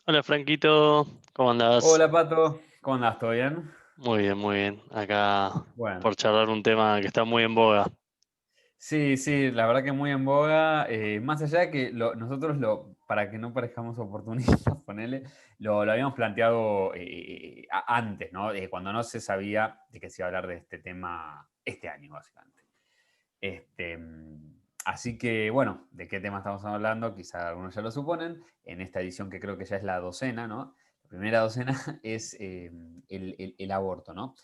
Hola Franquito, ¿cómo andás? Hola Pato, ¿cómo andás? ¿Todo bien? Muy bien, muy bien. Acá Bueno, por charlar un tema que está muy en boga. sí, sí, la verdad que muy en boga. Más allá de que para que no parezcamos oportunistas, ponele, lo habíamos planteado antes, ¿no? Cuando no se sabía de que se iba a hablar de este tema este año, básicamente. Así que, bueno, ¿de qué tema estamos hablando? Quizá algunos ya lo suponen. En esta edición que creo que ya es la docena, ¿no? La primera docena es el aborto, ¿no?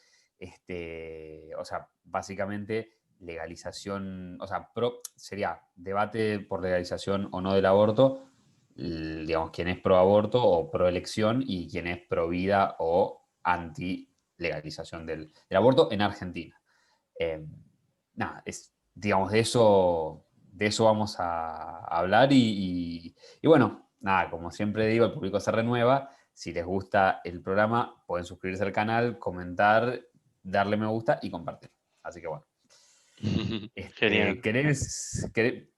O sea, básicamente legalización, o sea, sería debate por legalización o no del aborto, digamos, quién es pro aborto o pro elección y quién es pro vida o anti legalización del aborto en Argentina. Eh, Nada, digamos, de eso vamos a hablar y bueno, nada, como siempre digo, el público se renueva. Si les gusta el programa, pueden suscribirse al canal, comentar, darle me gusta y compartir. Así que bueno. Genial.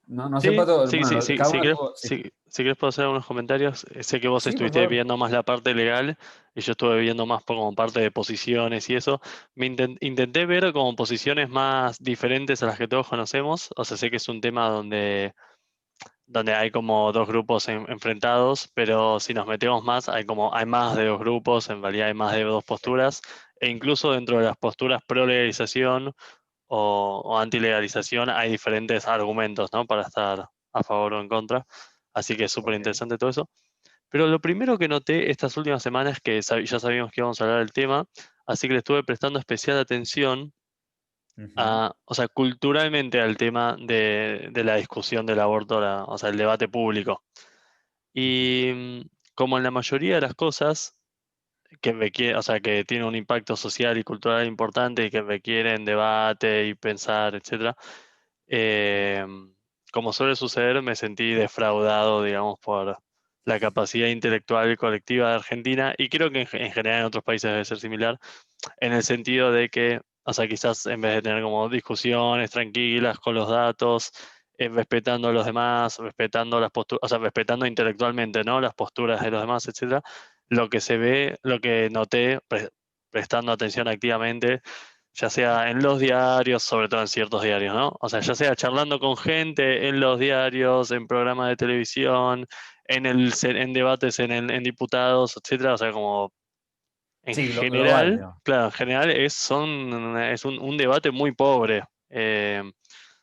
No sé, Sí, Pato, sí, bueno, sí, sí, cada uno tuvo, sí. si querés puedo hacer unos comentarios. Sé que vos Sí, por estuviste favor. viendo más la parte legal y yo estuve viendo más como parte de posiciones y eso. Intenté ver como posiciones más diferentes a las que todos conocemos. O sea, sé que es un tema donde hay como dos grupos enfrentados, pero si nos metemos más, hay más de dos grupos, en realidad hay más de dos posturas, e incluso dentro de las posturas pro legalización o anti-legalización hay diferentes argumentos, ¿no? Para estar a favor o en contra. Así que es súper Ok. interesante todo eso. Pero lo primero que noté estas últimas semanas es que ya sabíamos que íbamos a hablar del tema, así que le estuve prestando especial atención Ujú. o sea, culturalmente al tema de la discusión del aborto, o sea, el debate público. Ujú. Y como en la mayoría de las cosas o sea, que tiene un impacto social y cultural importante y que requieren debate y pensar, etcétera, eh, como suele suceder, me sentí defraudado, digamos, por la capacidad intelectual colectiva de Argentina y creo que en general en otros países debe ser similar, en el sentido de que, o sea, quizás en vez de tener como discusiones tranquilas con los datos, respetando a los demás, respetando las posturas, o sea, respetando intelectualmente, ¿no? Las posturas de los demás, etcétera, lo que se ve, lo que noté, prestando atención activamente, ya sea en los diarios, sobre todo en ciertos diarios, ¿no? O sea, ya sea charlando con gente en los diarios, en programas de televisión, en debates en diputados, etcétera, o sea, como en Sí, global, general, digamos. claro, en general es un debate muy pobre.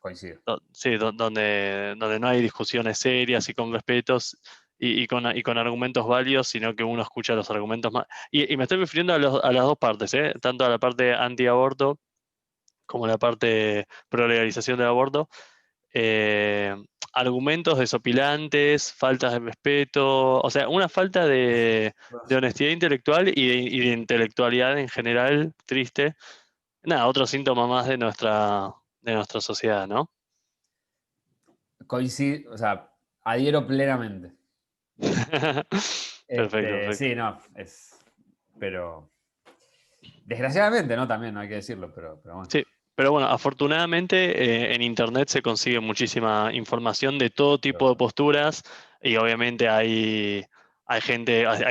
Coincido. Sí, donde no hay discusiones serias y con respetos y con argumentos válidos, sino que uno escucha los argumentos más. Y me estoy refiriendo a las dos partes, ¿eh? Tanto a la parte anti-aborto como a la parte pro legalización del aborto. eh, Argumentos desopilantes, faltas de respeto, o sea, una falta de honestidad intelectual y de intelectualidad en general, triste. Nada, otro síntoma más de nuestra sociedad, ¿no? Coincido, o sea, adhiero plenamente. Perfecto, perfecto. Sí, no, pero desgraciadamente, ¿no? También no hay que decirlo, pero bueno. Sí, pero bueno, afortunadamente en Internet se consigue muchísima información de todo tipo de posturas y obviamente hay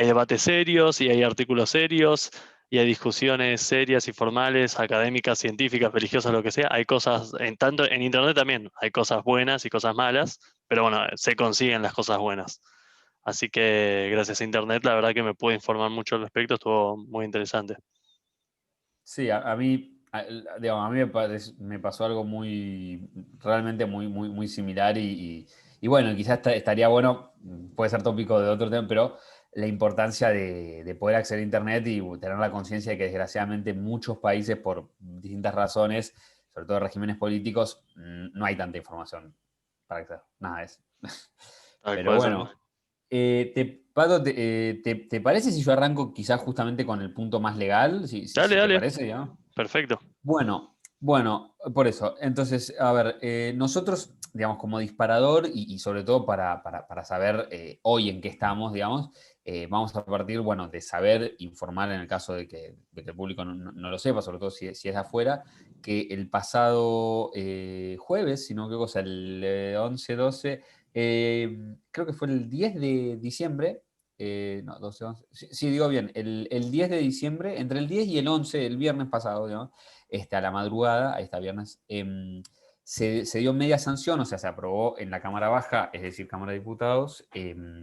debates serios y hay artículos serios y hay discusiones serias y formales, académicas, científicas, religiosas, lo que sea. Hay cosas, tanto en Internet también, hay cosas buenas y cosas malas, pero bueno, se consiguen las cosas buenas. Así que gracias a Internet, la verdad que me pude informar mucho al respecto, estuvo muy interesante. Sí, a mí, digamos, a mí me pasó algo realmente muy similar y bueno, quizás estaría bueno, puede ser tópico de otro tema, pero la importancia de poder acceder a Internet y tener la conciencia de que desgraciadamente en muchos países, por distintas razones, sobre todo regímenes políticos, no hay tanta información para acceder. Nada, es. Tal Pero cual, tal cual. bueno, Pato, ¿te parece si yo arranco quizás justamente con el punto más legal? Dale, Si te dale, parece, digamos. perfecto. Bueno, por eso. Entonces, a ver, nosotros, digamos, como disparador y sobre todo para saber hoy en qué estamos, digamos, vamos a partir, bueno, de saber informar en el caso de que el público no lo sepa, sobre todo si es de afuera, que el pasado jueves, si no me equivoco, o sea, el 11-12, creo que fue el 10 de diciembre, no, 12, 11. Sí, sí, digo bien, el 10 de diciembre, entre el 10 y el 11, el viernes pasado, digamos, a la madrugada, ahí está, viernes, se dio media sanción, o sea, se aprobó en la Cámara Baja, es decir, Cámara de Diputados,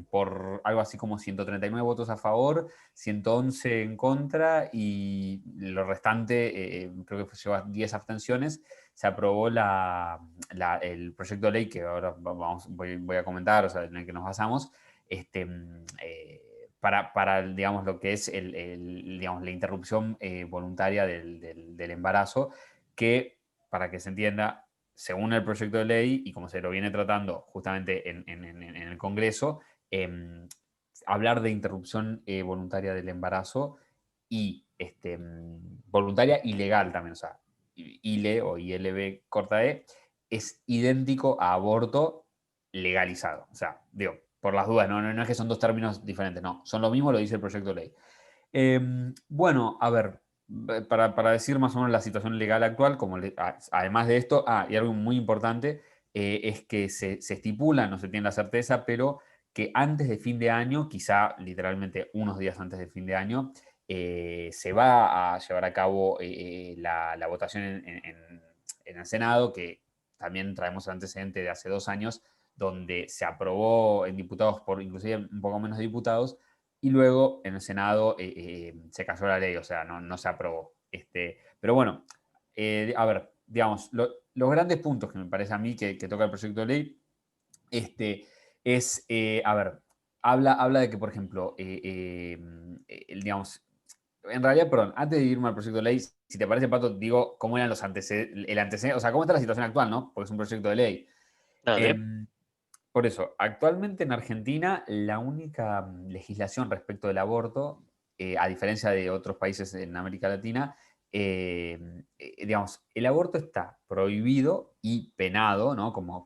por algo así como 139 votos a favor, 111 en contra y lo restante, creo que lleva 10 abstenciones. Se aprobó el proyecto de ley que ahora voy a comentar, o sea, en el que nos basamos, para, digamos, lo que es digamos, la interrupción voluntaria del embarazo, que, para que se entienda, según el proyecto de ley y como se lo viene tratando justamente en el Congreso, hablar de interrupción voluntaria del embarazo y voluntaria y legal también, o sea, ILE o ILB corta E, es idéntico a aborto legalizado. O sea, digo, por las dudas, no es que son dos términos diferentes, no, son lo mismo, lo dice el proyecto de ley. Bueno, a ver, para decir más o menos la situación legal actual, además de esto, y algo muy importante, es que se estipula, no se tiene la certeza, pero que antes de fin de año, quizá literalmente unos días antes de fin de año, se va a llevar a cabo la votación en el Senado, que también traemos el antecedente de hace 2 años, donde se aprobó en diputados por inclusive un poco menos de diputados, y luego en el Senado se cayó la ley, o sea, no se aprobó. Pero bueno, a ver, digamos, los grandes puntos que me parece a mí que toca el proyecto de ley es, a ver, habla de que, por ejemplo, digamos, en realidad, perdón, antes de irme al proyecto de ley, si te parece, Pato, digo cómo eran los antecedentes, el antecedente, o sea, cómo está la situación actual, ¿no? Porque es un proyecto de ley. Dale. Em, por eso, actualmente en Argentina la única legislación respecto del aborto, a diferencia de otros países en América Latina, digamos, el aborto está prohibido y penado, ¿no? Como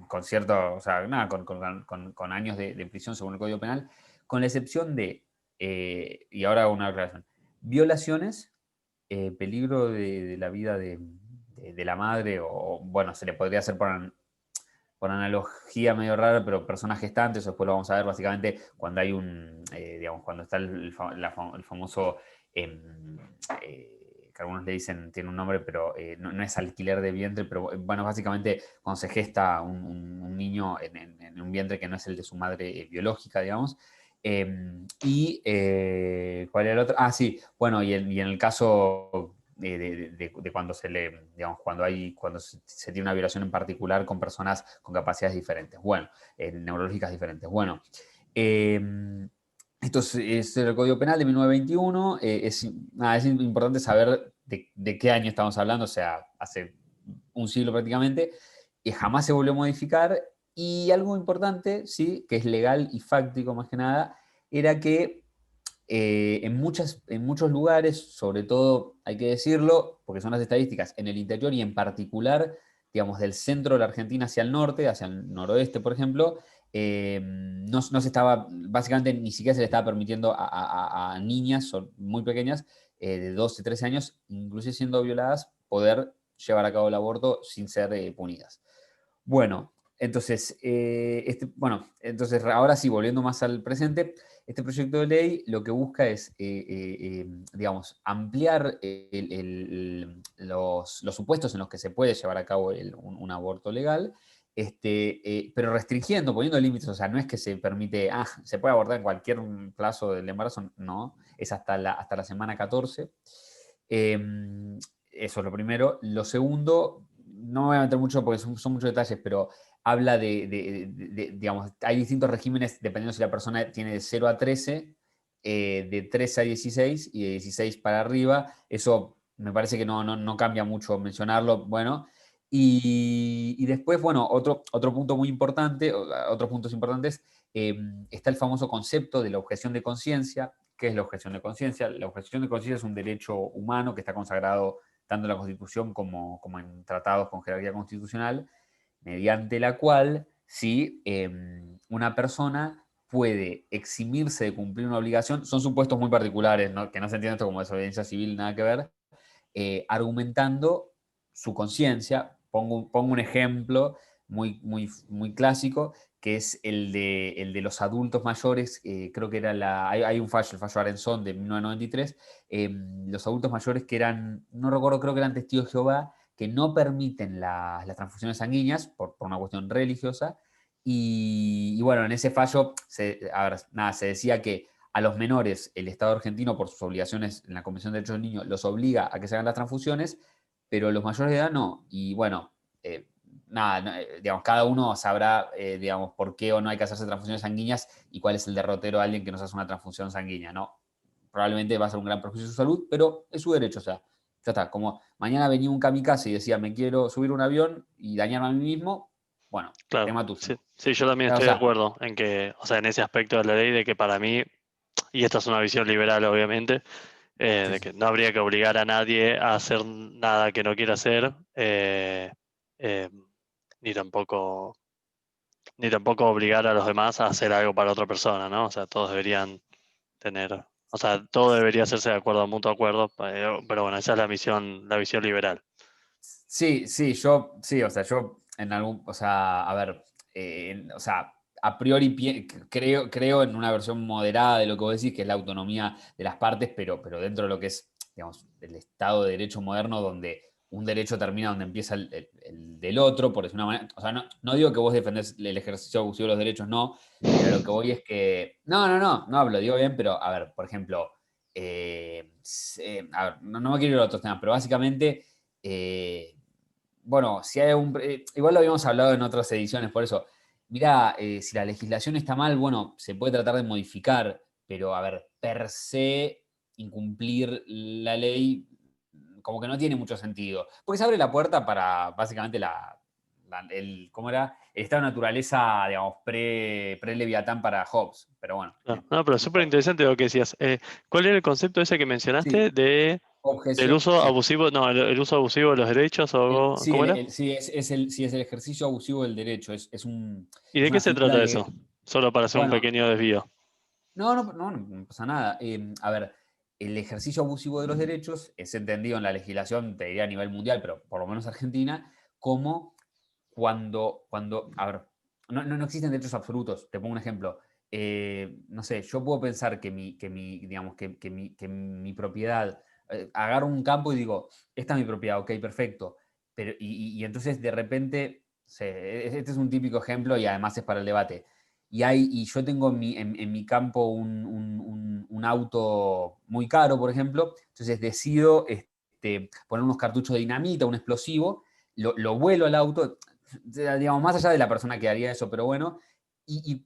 con cierto, o sea, nada, con años de prisión según el Código Penal, con la excepción de, y ahora hago una aclaración, violaciones, peligro de la vida de la madre, o bueno, se le podría hacer por analogía medio rara, pero personas gestantes, o después lo vamos a ver básicamente cuando hay digamos, cuando está el famoso, que algunos le dicen, tiene un nombre, pero no es alquiler de vientre, pero bueno, básicamente cuando se gesta un niño en un vientre que no es el de su madre biológica, digamos. ¿Cuál era el otro? Ah, sí, bueno, y en el caso de cuando digamos, cuando se tiene una violación en particular con personas con capacidades diferentes, bueno, neurológicas diferentes. Bueno, eh, esto es el Código Penal de 1921. Es importante saber de qué año estamos hablando, o sea, hace un siglo prácticamente, y jamás se volvió a modificar. Y algo importante, sí, que es legal y fáctico más que nada, era que en muchos lugares, sobre todo, hay que decirlo, porque son las estadísticas, en el interior y en particular, digamos, del centro de la Argentina hacia el norte, hacia el noroeste, por ejemplo, no se estaba, básicamente ni siquiera se le estaba permitiendo a niñas muy pequeñas, de 12, 13 años, inclusive siendo violadas, poder llevar a cabo el aborto sin ser punidas. Bueno, entonces, entonces, ahora sí, volviendo más al presente, este proyecto de ley lo que busca es, digamos, ampliar los supuestos en los que se puede llevar a cabo un aborto legal, pero restringiendo, poniendo límites, o sea, no es que se permite, se puede abortar en cualquier plazo del embarazo, no, es hasta la semana 14. Eso es lo primero. Lo segundo, no me voy a meter mucho porque son muchos detalles, pero habla digamos, hay distintos regímenes dependiendo si la persona tiene de 0 a 13, de 13 a 16 y de 16 para arriba. Eso me parece que no cambia mucho mencionarlo. Bueno, y después, bueno, otro punto muy importante, otros puntos importantes, está el famoso concepto de la objeción de conciencia. ¿Qué es la objeción de conciencia? La objeción de conciencia es un derecho humano que está consagrado tanto en la Constitución como en tratados con jerarquía constitucional, mediante la cual, si una persona puede eximirse de cumplir una obligación, son supuestos muy particulares, ¿no? Que no se entiende esto como desobediencia civil, nada que ver, argumentando su conciencia. Pongo un ejemplo muy clásico, que es el de los adultos mayores, creo que era hay un fallo, el fallo Arenzón de 1993, los adultos mayores que eran, no recuerdo, creo que eran testigos de Jehová, que no permiten las transfusiones sanguíneas por una cuestión religiosa, y bueno, en ese fallo, a ver, nada, se decía que a los menores el Estado argentino, por sus obligaciones en la Convención de Derechos del Niño, los obliga a que se hagan las transfusiones, pero los mayores de edad no. Y bueno, nada, no, digamos, cada uno sabrá, digamos, por qué o no hay que hacerse transfusiones sanguíneas y cuál es el derrotero a alguien que nos hace una transfusión sanguínea, ¿no? Probablemente va a ser un gran perjuicio de su salud, pero es su derecho, o sea, ya está. Como mañana venía un kamikaze y decía, me quiero subir un avión y dañarme a mí mismo, bueno, Claro, tema tuyo. sí, sí, yo también O estoy de sea, acuerdo en que, o sea, en ese aspecto de la ley de que para mí, y esta es una visión liberal obviamente, sí, de sí. que no habría que obligar a nadie a hacer nada que no quiera hacer, eh, ni tampoco, ni tampoco obligar a los demás a hacer algo para otra persona, ¿no? O sea, todos deberían tener, o sea, todo debería hacerse de acuerdo a mutuo acuerdo, pero bueno, esa es la visión liberal. Sí, sí, sí, o sea, yo en algún, o sea, a ver, o sea, a priori creo en una versión moderada de lo que vos decís, que es la autonomía de las partes, pero dentro de lo que es, digamos, el Estado de Derecho moderno, donde un derecho termina donde empieza el del otro, por decir una manera. O sea, no digo que vos defendés el ejercicio abusivo de los derechos, no, pero lo que voy es que. No hablo, digo bien, pero a ver, por ejemplo, a ver, no me quiero ir a otros temas, pero básicamente. eh, bueno, si hay igual lo habíamos hablado en otras ediciones, por eso, mira, si la legislación está mal, bueno, se puede tratar de modificar, pero a ver, per se, incumplir la ley como que no tiene mucho sentido, porque se abre la puerta para básicamente ¿cómo era? El estado de naturaleza, digamos, pre-Leviatán para Hobbes, pero bueno, No, no, pero súper interesante lo que decías. ¿Cuál era el concepto ese que sí, mencionaste del objeción, uso sí. abusivo, no, el uso abusivo de los derechos o Sí, cómo era? sí, es el ejercicio abusivo del derecho, ¿Y es de qué una se figura trata eso? legal. Solo para hacer un Bueno, pequeño desvío. no pasa nada. A ver, el ejercicio abusivo de los derechos es entendido en la legislación, te diría a nivel mundial, pero por lo menos Argentina, como a ver, no existen derechos absolutos. Te pongo un ejemplo. No sé, yo puedo pensar digamos, que mi propiedad, agarro un campo y digo, esta es mi propiedad, ok, perfecto. Pero, y entonces de repente, este es un típico ejemplo y además es para el debate. Y yo tengo en mi campo un auto muy caro, por ejemplo, entonces decido poner unos cartuchos de dinamita, un explosivo, lo vuelo al auto, digamos, más allá de la persona que haría eso, pero bueno,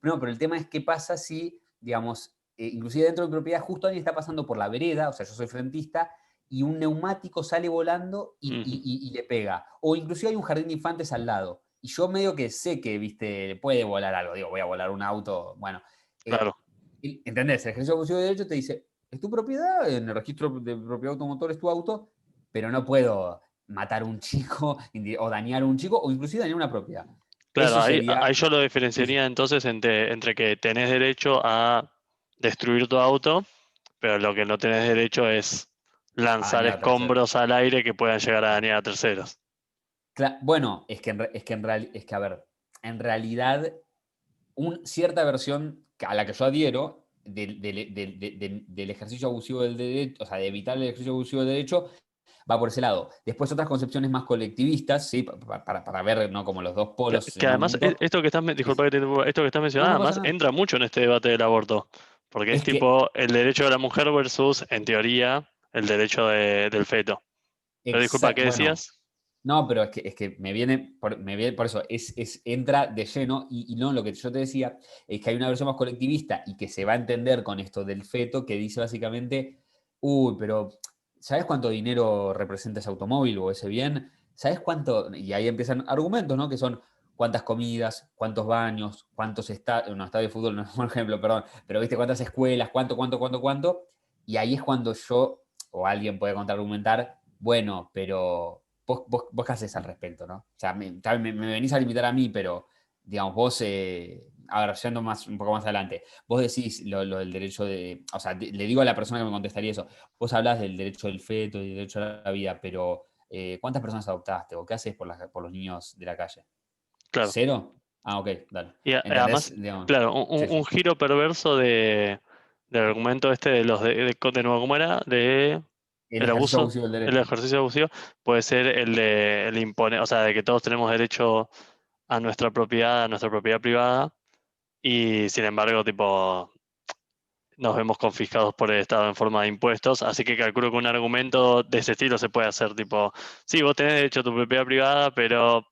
no, pero el tema es qué pasa si, digamos, inclusive dentro de mi propiedad, justo alguien está pasando por la vereda, o sea, yo soy frentista, y un neumático sale volando Ujú, y le pega. O inclusive hay un jardín de infantes al lado. Y yo medio que sé que, viste, puede volar algo. Digo, voy a volar un auto. Bueno, claro, ¿entendés? El ejercicio abusivo de derecho te dice, es tu propiedad, en el registro de propiedad automotor es tu auto, pero no puedo matar a un chico o dañar a un chico o inclusive dañar una propiedad. claro, Eso ahí, sería. ahí yo lo Sí, sí. diferenciaría entonces entre que tenés derecho a destruir tu auto, pero lo que no tenés derecho es A lanzar dañar a terceros. escombros al aire que puedan llegar a dañar a terceros. Bueno, a ver, en realidad, cierta versión a la que yo adhiero del ejercicio abusivo del derecho, o sea, de evitar el ejercicio abusivo del derecho, va por ese lado. Después otras concepciones más colectivistas, ¿sí? Para ver, ¿no? Como los dos polos Que en un además, punto. esto que estás, Sí. disculpa que te interrumpa, esto que estás No, mencionando, no pasa además nada. entra mucho en este debate del aborto, porque es Es que, tipo el derecho de la mujer versus, en teoría, el derecho del feto. Pero disculpa, ¿qué bueno, decías? no, pero es que me viene por eso, entra de lleno, y no, lo que yo te decía es que hay una versión más colectivista y que se va a entender con esto del feto, que dice básicamente, uy, pero ¿sabes cuánto dinero representa ese automóvil o ese bien? ¿Sabes cuánto? Y ahí empiezan argumentos, ¿no? Que son cuántas comidas, cuántos baños, cuántos estadios, no, estadio de fútbol no es un ejemplo, perdón, pero viste cuántas escuelas, cuánto, y ahí es cuando yo o alguien puede contraargumentar, bueno, pero vos qué haces al respecto, ¿no? O sea, me venís a limitar a mí, pero, digamos, vos, a ver, yendo un poco más adelante, vos decís lo del derecho de, o sea, le digo a la persona que me contestaría eso, vos hablas del derecho del feto y del derecho a la vida, pero ¿cuántas personas adoptaste o qué haces por los niños de la calle? Claro. ¿Cero? Ah, ok, dale. Y ¿Entendés? además, Digamos. claro, Sí, un sí. giro perverso del argumento este de los de nuevo, ¿cómo era? De El el ejercicio abuso, abusivo del el derecho. ejercicio abusivo, puede ser el imponer, o sea, de que todos tenemos derecho a nuestra propiedad privada, y sin embargo, tipo, nos vemos confiscados por el Estado en forma de impuestos, así que calculo que un argumento de ese estilo se puede hacer, tipo, sí, vos tenés derecho a tu propiedad privada, pero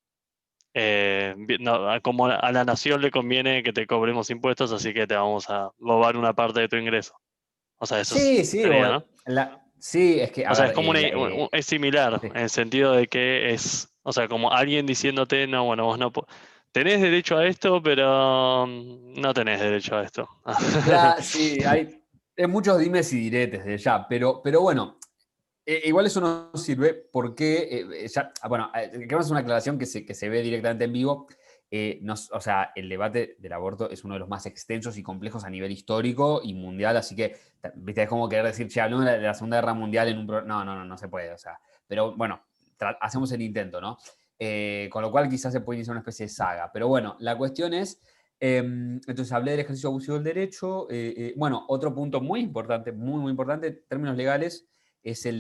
no, como a la nación le conviene que te cobremos impuestos, así que te vamos a robar una parte de tu ingreso. O sea, Sí, sí, sería, ¿no? sí, es que, a O sea, es ver, como es similar sí. en el sentido de que es, o sea, como alguien diciéndote, no, bueno, vos no tenés derecho a esto, pero no tenés derecho a esto. Sí, hay muchos dimes y diretes de ya, pero bueno, igual eso no sirve porque, bueno, queremos hacer una aclaración que se ve directamente en vivo. O sea, el debate del aborto es uno de los más extensos y complejos a nivel histórico y mundial, así que, viste, es como querer decir, che, hablamos de la Segunda Guerra Mundial en un programa. No, no se puede, o sea, pero bueno, hacemos el intento, ¿no? Con lo cual quizás se puede iniciar una especie de saga, pero bueno, la cuestión es, entonces hablé del ejercicio abusivo del derecho. Bueno, otro punto muy importante, muy, muy importante, términos legales, es me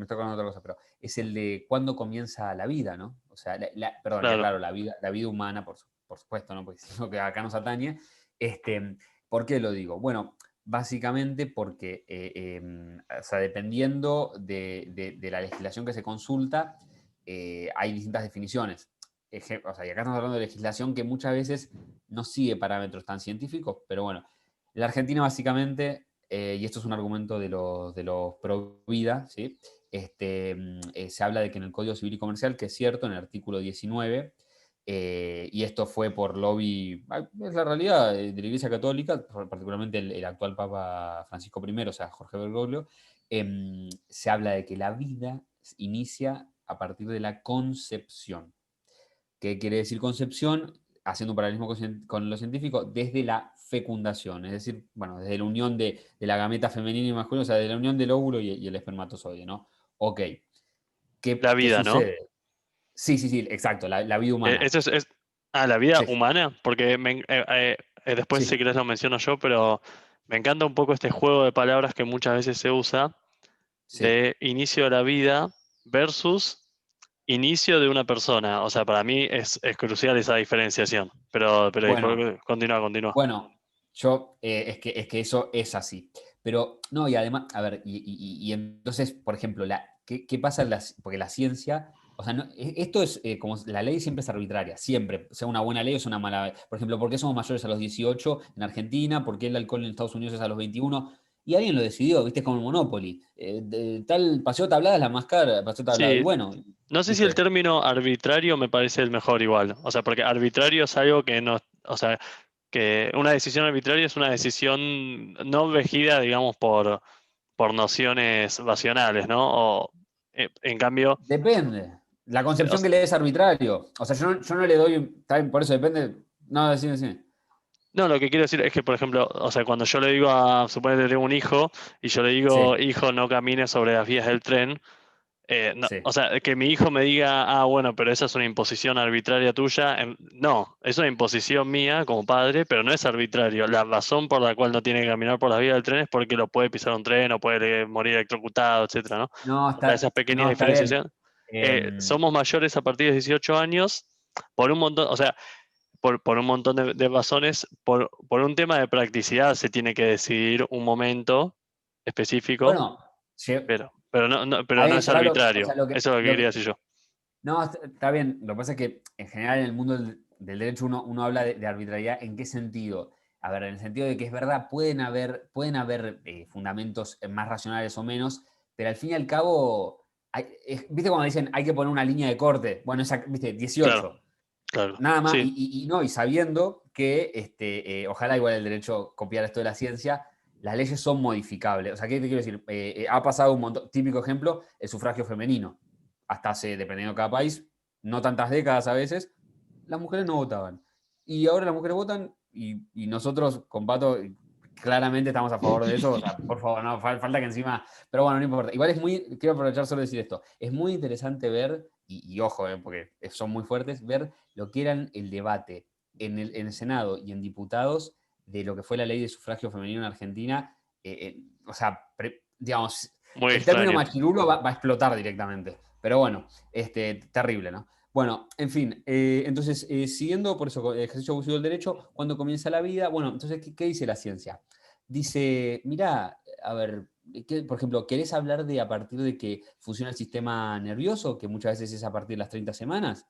estoy acordando de otra cosa, pero es el de cuándo comienza la vida, ¿no? O sea, perdón, y Claro, aclaro, la vida humana, por supuesto, ¿no? Porque es lo que acá nos atañe. ¿Por qué lo digo? Bueno, básicamente porque, o sea, dependiendo de la legislación que se consulta, hay distintas definiciones. O sea, y acá estamos hablando de legislación que muchas veces no sigue parámetros tan científicos, pero bueno, la Argentina básicamente, y esto es un argumento de los pro vida, ¿sí? Se habla de que en el Código Civil y Comercial, que es cierto, en el artículo 19, y esto fue por lobby, es la realidad de la Iglesia Católica, particularmente el actual Papa Francisco I, o sea, Jorge Bergoglio, se habla de que la vida inicia a partir de la concepción. ¿Qué quiere decir concepción? Haciendo un paralelismo con lo científico, desde la fecundación, es decir, bueno, desde la unión de la gameta femenina y masculina, o sea, de la unión del óvulo y el espermatozoide, ¿no? Ok, la ¿qué vida, ¿no? sucede? Sí, sí, sí, exacto, la vida humana. Eso la vida Sí, humana, porque después si sí, querés lo menciono yo, pero me encanta un poco este juego de palabras que muchas veces se usa sí. de inicio de la vida versus inicio de una persona. O sea, para mí es crucial esa diferenciación. Pero Bueno, continúa, continúa. bueno, es que eso es así. Pero, no, y además, a ver, y entonces, por ejemplo, ¿qué pasa porque la ciencia, o sea, esto es como la ley siempre es arbitraria, siempre, sea una buena ley o sea una mala ley. Por ejemplo, ¿por qué somos mayores a los 18 en Argentina? ¿Por qué el alcohol en Estados Unidos es a los 21? Y alguien lo decidió, ¿viste? Es como el Monopoly. Tal paseo tablada es la más cara, paseo tablado. Y Sí, bueno, no sé si el ¿viste? término arbitrario me parece el mejor igual. O sea, porque arbitrario es algo que no, o sea, que una decisión arbitraria es una decisión no regida, digamos, por nociones racionales, ¿no? En cambio, Depende. La o concepción sea, que le des arbitrario. O sea, yo no le doy. También por eso depende. No, sí, sí. no, lo que quiero decir es que, por ejemplo, o sea, cuando yo le digo suponete que tengo un hijo, y yo le digo, Sí, hijo, no camines sobre las vías del tren, o sí. sea, que mi hijo me diga, bueno, pero esa es una imposición arbitraria tuya, no, es una imposición mía como padre, pero no es arbitrario. La razón por la cual no tiene que caminar por las vías del tren es porque lo puede pisar un tren o puede morir electrocutado, etcétera, ¿no? No, O sea, esas pequeñas no, está bien. diferenciaciones. Em, Somos mayores a partir de 18 años por un montón, o sea, por un montón de razones, por un tema de practicidad se tiene que decidir un momento específico, bueno, sí, pero está no bien, es claro. O arbitrario. sea, lo que, Eso es lo que lo quería que- decir yo. no, está bien. Lo que pasa es que en general en el mundo del derecho uno habla de arbitrariedad. ¿En qué sentido? A ver, en el sentido de que es verdad, pueden haber fundamentos más racionales o menos, pero al fin y al cabo, ¿viste cuando dicen hay que poner una línea de corte? Bueno, viste, Claro, 18. claro. Nada más, Sí, no, y sabiendo que, ojalá igual el derecho copiar esto de la ciencia, las leyes son modificables. O sea, ¿qué te quiero decir? Ha pasado un montón, típico ejemplo, el sufragio femenino. Hasta hace, dependiendo de cada país, no tantas décadas a veces, las mujeres no votaban. Y ahora las mujeres votan y nosotros, con Pato, claramente estamos a favor de eso. O sea, por favor, no, falta que encima. Pero bueno, no importa. Igual quiero aprovechar solo de decir esto. Es muy interesante ver y ojo, porque son muy fuertes, ver lo que eran el debate en el Senado y en diputados de lo que fue la ley de sufragio femenino en Argentina. O sea, digamos, Muy el término extraño. machirulo va a explotar directamente. Pero bueno, terrible, ¿no? Bueno, en fin, entonces, siguiendo por eso, ejercicio abusivo del derecho, cuando comienza la vida, bueno, entonces, ¿qué dice la ciencia? Dice, mira, a ver, por ejemplo, ¿querés hablar de a partir de que funciona el sistema nervioso, que muchas veces es a partir de las 30 semanas?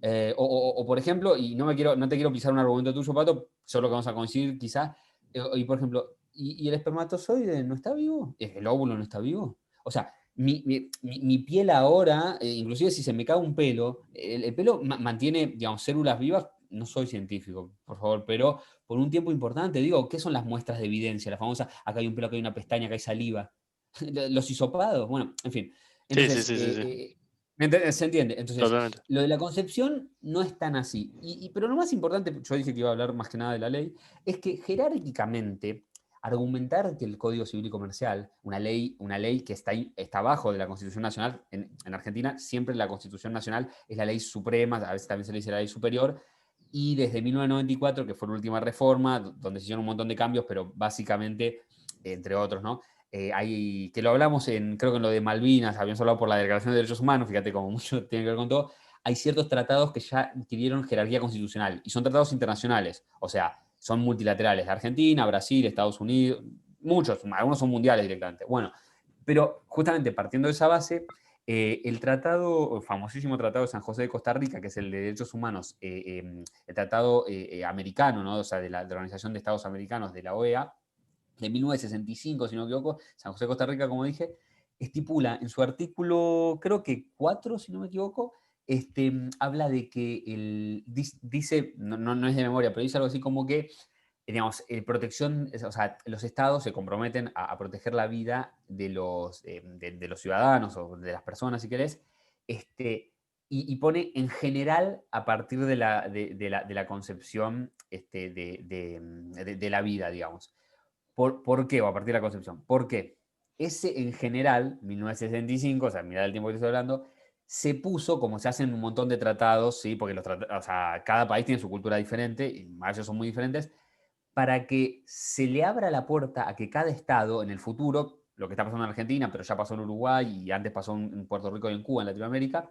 Por ejemplo, y no te quiero pisar un argumento tuyo, Pato, solo que vamos a coincidir quizás, y por ejemplo, ¿y el espermatozoide no está vivo? ¿El óvulo no está vivo? O sea, mi piel ahora, inclusive si se me cae un pelo, el pelo mantiene, digamos, células vivas. No soy científico, por favor, pero por un tiempo importante. Digo, ¿qué son las muestras de evidencia? La famosa, acá hay un pelo, acá hay una pestaña, acá hay saliva. Los hisopados, bueno, en fin. Sí, sí, Entonces, sí, sí, sí. ¿se entiende? Entonces, Totalmente. lo de la concepción no es tan así. Pero lo más importante, yo dije que iba a hablar más que nada de la ley, es que jerárquicamente argumentar que el Código Civil y Comercial, una ley que está abajo de la Constitución Nacional, en Argentina siempre la Constitución Nacional es la ley suprema, a veces también se le dice la ley superior, y desde 1994, que fue la última reforma, donde se hicieron un montón de cambios, pero básicamente, entre otros, ¿no? Que lo hablamos creo que en lo de Malvinas, habíamos hablado por la Declaración de Derechos Humanos, fíjate como mucho tiene que ver con todo, hay ciertos tratados que ya adquirieron jerarquía constitucional y son tratados internacionales, o sea, son multilaterales, Argentina, Brasil, Estados Unidos, muchos, algunos son mundiales directamente. Bueno, pero justamente partiendo de esa base, el tratado, el famosísimo Tratado de San José de Costa Rica, que es el de Derechos Humanos, el tratado americano, ¿no? O sea, de la Organización de Estados Americanos, de la OEA, de 1965, si no me equivoco, San José de Costa Rica, como dije, estipula en su artículo, creo que 4, si no me equivoco, habla de que dice, no es de memoria, pero dice algo así como que, digamos, o sea, los estados se comprometen a proteger la vida de los ciudadanos o de las personas, si querés, y pone en general a partir de la concepción de la vida, digamos. ¿Por qué? O a partir de la concepción. ¿Por qué? Ese en general, 1965, o sea, mirá el tiempo que te estoy hablando, se puso, como se hacen un montón de tratados, ¿sí? Porque o sea, cada país tiene su cultura diferente, y varios son muy diferentes, para que se le abra la puerta a que cada estado en el futuro, lo que está pasando en Argentina, pero ya pasó en Uruguay y antes pasó en Puerto Rico y en Cuba, en Latinoamérica,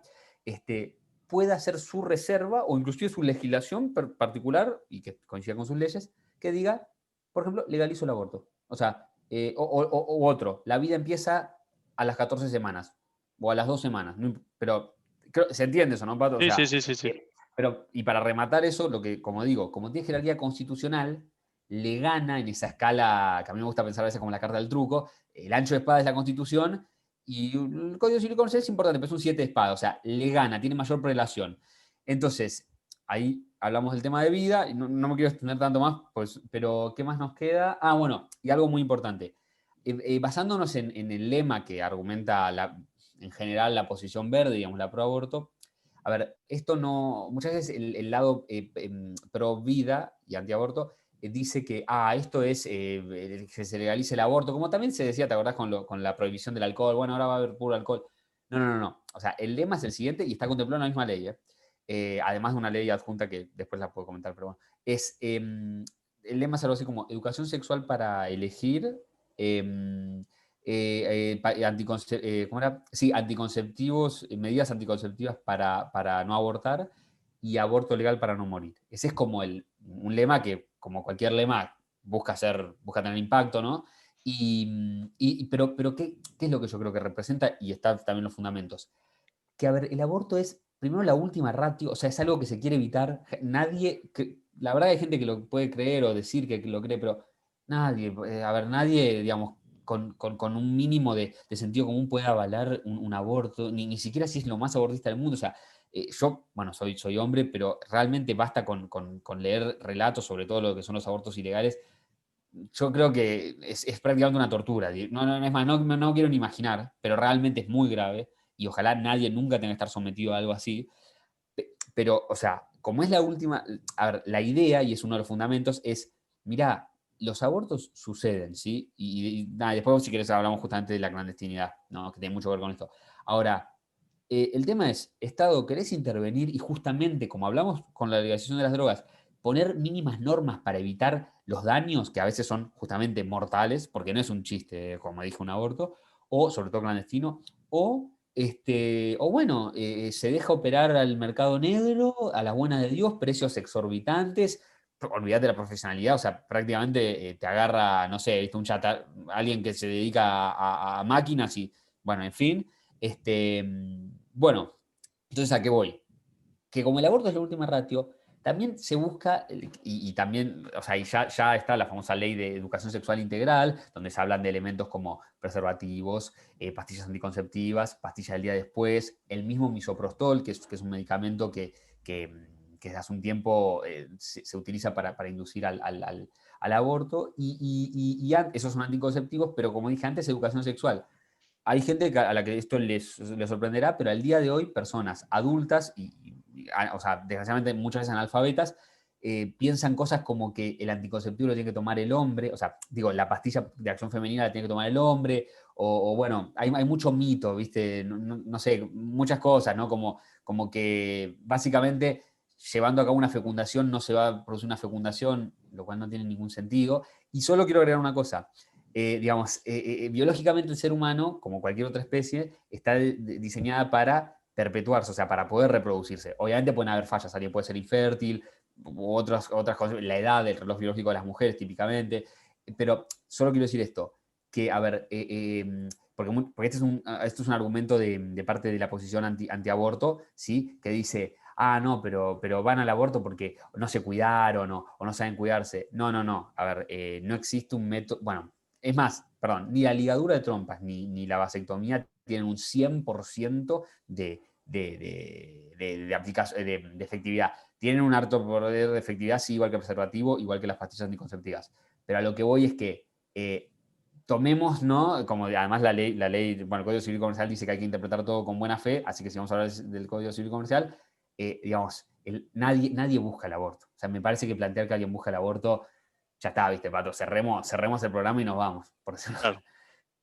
pueda hacer su reserva o inclusive su legislación particular y que coincida con sus leyes, que diga, por ejemplo, legalizo el aborto. O sea, o otro, la vida empieza a las 14 semanas o a las 2 semanas, pero se entiende eso, ¿no, Pato? O Sí, sí, sea, sí, sí, sí. y para rematar eso, como digo, como tiene jerarquía constitucional, le gana en esa escala, que a mí me gusta pensar a veces como la carta del truco, el ancho de espada es la Constitución y el Código Civil y Comercial es importante, pero es un 7 de espada, o sea, le gana, tiene mayor prelación. Entonces, ahí hablamos del tema de vida, y no me quiero extender tanto más, pues, pero ¿qué más nos queda? Ah, bueno, y algo muy importante. Basándonos en el lema que argumenta en general la posición verde, digamos, la pro aborto, a ver, esto no, muchas veces el lado pro vida y antiaborto dice que, esto es que se legalice el aborto, como también se decía, ¿te acordás con la prohibición del alcohol? Bueno, ahora va a haber puro alcohol. No, no, no, no. O sea, el lema es el siguiente y está contemplado en la misma ley. Además de una ley adjunta que después la puedo comentar, pero bueno. El lema es algo así como educación sexual para elegir, em, ¿cómo era? Sí, anticonceptivos, medidas anticonceptivas para no abortar y aborto legal para no morir. Ese es como un lema que, como cualquier lema, busca tener impacto, ¿no? Pero ¿qué es lo que yo creo que representa? Y está también los fundamentos. Que, a ver, el aborto es, primero, la última ratio, o sea, es algo que se quiere evitar. La verdad hay gente que lo puede creer o decir que lo cree, pero nadie, a ver, nadie, digamos, con un mínimo de sentido común puede avalar un aborto, ni siquiera si es lo más abortista del mundo. O sea, yo, bueno, soy hombre, pero realmente basta con leer relatos sobre todo lo que son los abortos ilegales. Yo creo que es prácticamente una tortura. Es más, no quiero ni imaginar, pero realmente es muy grave y ojalá nadie nunca tenga que estar sometido a algo así. Pero, o sea, como es la última, a ver, la idea, y es uno de los fundamentos, es, mirá, los abortos suceden, ¿sí? Nada, después si querés hablamos justamente de la clandestinidad, ¿no? Que tiene mucho que ver con esto. Ahora, el tema es, Estado, ¿querés intervenir? Y justamente, como hablamos con la legalización de las drogas, poner mínimas normas para evitar los daños, que a veces son justamente mortales, porque no es un chiste, como dije, un aborto, o sobre todo clandestino, o bueno, se deja operar al mercado negro, a las buenas de Dios, precios exorbitantes, olvídate de la profesionalidad, o sea, prácticamente te agarra, no sé, ¿viste? Alguien que se dedica a máquinas y, bueno, en fin. Bueno, entonces ¿a qué voy? Que como el aborto es la última ratio, también se busca, y también, o sea, y ya está la famosa ley de educación sexual integral, donde se hablan de elementos como preservativos, pastillas anticonceptivas, pastillas del día después, el mismo misoprostol, que es un medicamento que, que desde hace un tiempo se utiliza para inducir al aborto, esos son anticonceptivos, pero como dije antes, educación sexual. Hay gente a la que esto les sorprenderá, pero al día de hoy personas adultas o sea, desgraciadamente muchas veces analfabetas, piensan cosas como que el anticonceptivo lo tiene que tomar el hombre, o sea, digo, la pastilla de acción femenina la tiene que tomar el hombre, o bueno, hay mucho mito, ¿viste? No sé, muchas cosas, ¿no? Como que básicamente llevando a cabo una fecundación no se va a producir una fecundación, lo cual no tiene ningún sentido. Y solo quiero agregar una cosa, digamos, biológicamente el ser humano, como cualquier otra especie, está diseñada para perpetuarse, o sea, para poder reproducirse. Obviamente pueden haber fallas, alguien puede ser infértil, u otras cosas, la edad del reloj biológico de las mujeres típicamente, pero solo quiero decir esto, que, a ver, porque esto es un argumento de parte de la posición antiaborto, ¿sí? Que dice, ah, no, pero van al aborto porque no se cuidaron o no saben cuidarse. No, no, no. A ver, no existe un método, bueno, es más, perdón, ni la ligadura de trompas ni la vasectomía tienen un 100% de efectividad. Tienen un alto poder de efectividad, sí, igual que el preservativo, igual que las pastillas anticonceptivas. Pero a lo que voy es que tomemos, ¿no? Como además bueno, el Código Civil Comercial dice que hay que interpretar todo con buena fe, así que si vamos a hablar del Código Civil Comercial, digamos, nadie busca el aborto. O sea, me parece que plantear que alguien busca el aborto ya está, viste, Pato, cerremos el programa y nos vamos. Por Claro.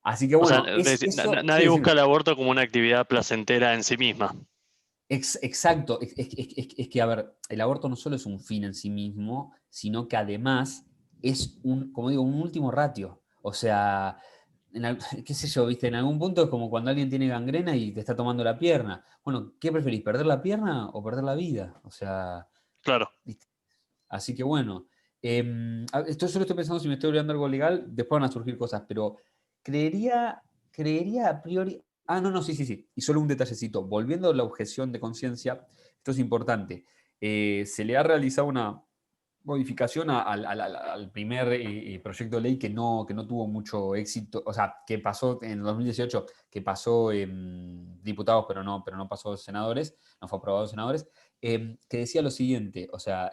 Así que O sea, bueno, es eso. Sí, nadie busca decime. el aborto como una actividad placentera en sí misma. Exacto, es que, a ver, el aborto no solo es un fin en sí mismo, sino que además es como digo, un último ratio. O sea, qué sé yo, viste, en algún punto es como cuando alguien tiene gangrena y te está tomando la pierna. Bueno, ¿qué preferís, perder la pierna o perder la vida? O sea, Claro. ¿viste? Así que bueno, esto solo estoy pensando si me estoy olvidando algo legal, después van a surgir cosas, pero creería, creería a priori. Ah, no, no, sí, sí, sí. Y solo un detallecito. Volviendo a la objeción de conciencia, esto es importante. Se le ha realizado una modificación al primer proyecto de ley que no tuvo mucho éxito, o sea, que pasó en el 2018, que pasó en diputados, pero no pasó senadores, no fue aprobado en senadores, que decía lo siguiente, o sea,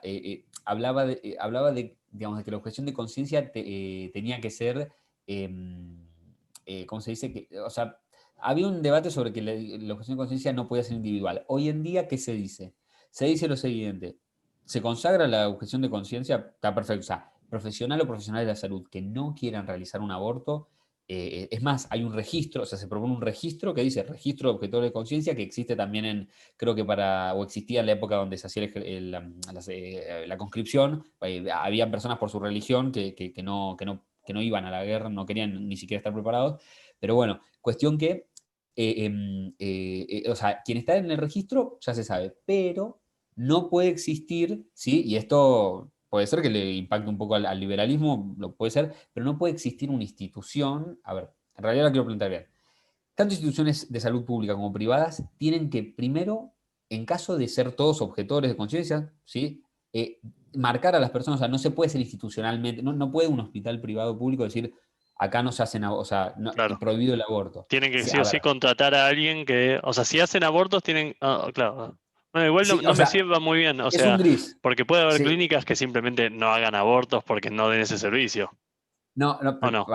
hablaba de, digamos, de que la objeción de conciencia tenía que ser, ¿cómo se dice? O sea, había un debate sobre que la objeción de conciencia no podía ser individual. Hoy en día, ¿qué se dice? Se dice lo siguiente: se consagra la objeción de conciencia, está perfecto. O sea, profesional o profesional de la salud que no quieran realizar un aborto, es más, hay un registro, o sea, se propone un registro que dice registro de objetores de conciencia, que existe también creo que o existía en la época donde se hacía la conscripción, había personas por su religión que no iban a la guerra, no querían ni siquiera estar preparados, pero bueno, cuestión que, o sea, quien está en el registro ya se sabe, pero no puede existir, ¿sí? Y esto puede ser que le impacte un poco al liberalismo, lo puede ser, pero no puede existir una institución. A ver, en realidad la quiero plantear bien. Tanto instituciones de salud pública como privadas tienen que, primero, en caso de ser todos objetores de conciencia, ¿sí? Marcar a las personas, o sea, no se puede ser institucionalmente, no puede un hospital privado o público decir, acá no se hacen, o sea, Claro. prohibido el aborto. Tienen que Sí, sí a o ver, sí contratar a alguien que, o sea, si hacen abortos tienen, claro. Bueno, igual no, sí, no o me sea, sirva muy bien, o es un sea, gris. porque puede haber Sí, clínicas que simplemente no hagan abortos porque no den ese servicio, no, no, ¿o no?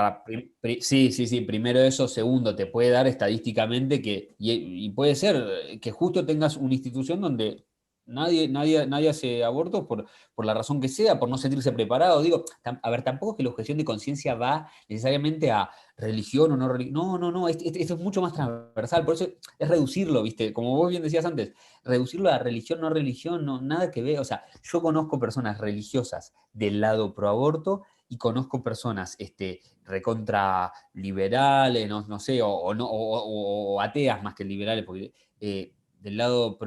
sí, sí, sí, primero eso, segundo, te puede dar estadísticamente y puede ser que justo tengas una institución donde nadie hace abortos por la razón que sea, por no sentirse preparado. Digo, a ver, tampoco es que la objeción de conciencia va necesariamente a religión o no religión. No, esto es mucho más transversal, por eso es reducirlo, ¿viste? Como vos bien decías antes, reducirlo a religión, no, nada que ver. O sea, yo conozco personas religiosas del lado pro aborto y conozco personas recontra liberales, no sé, o ateas más que liberales, porque del lado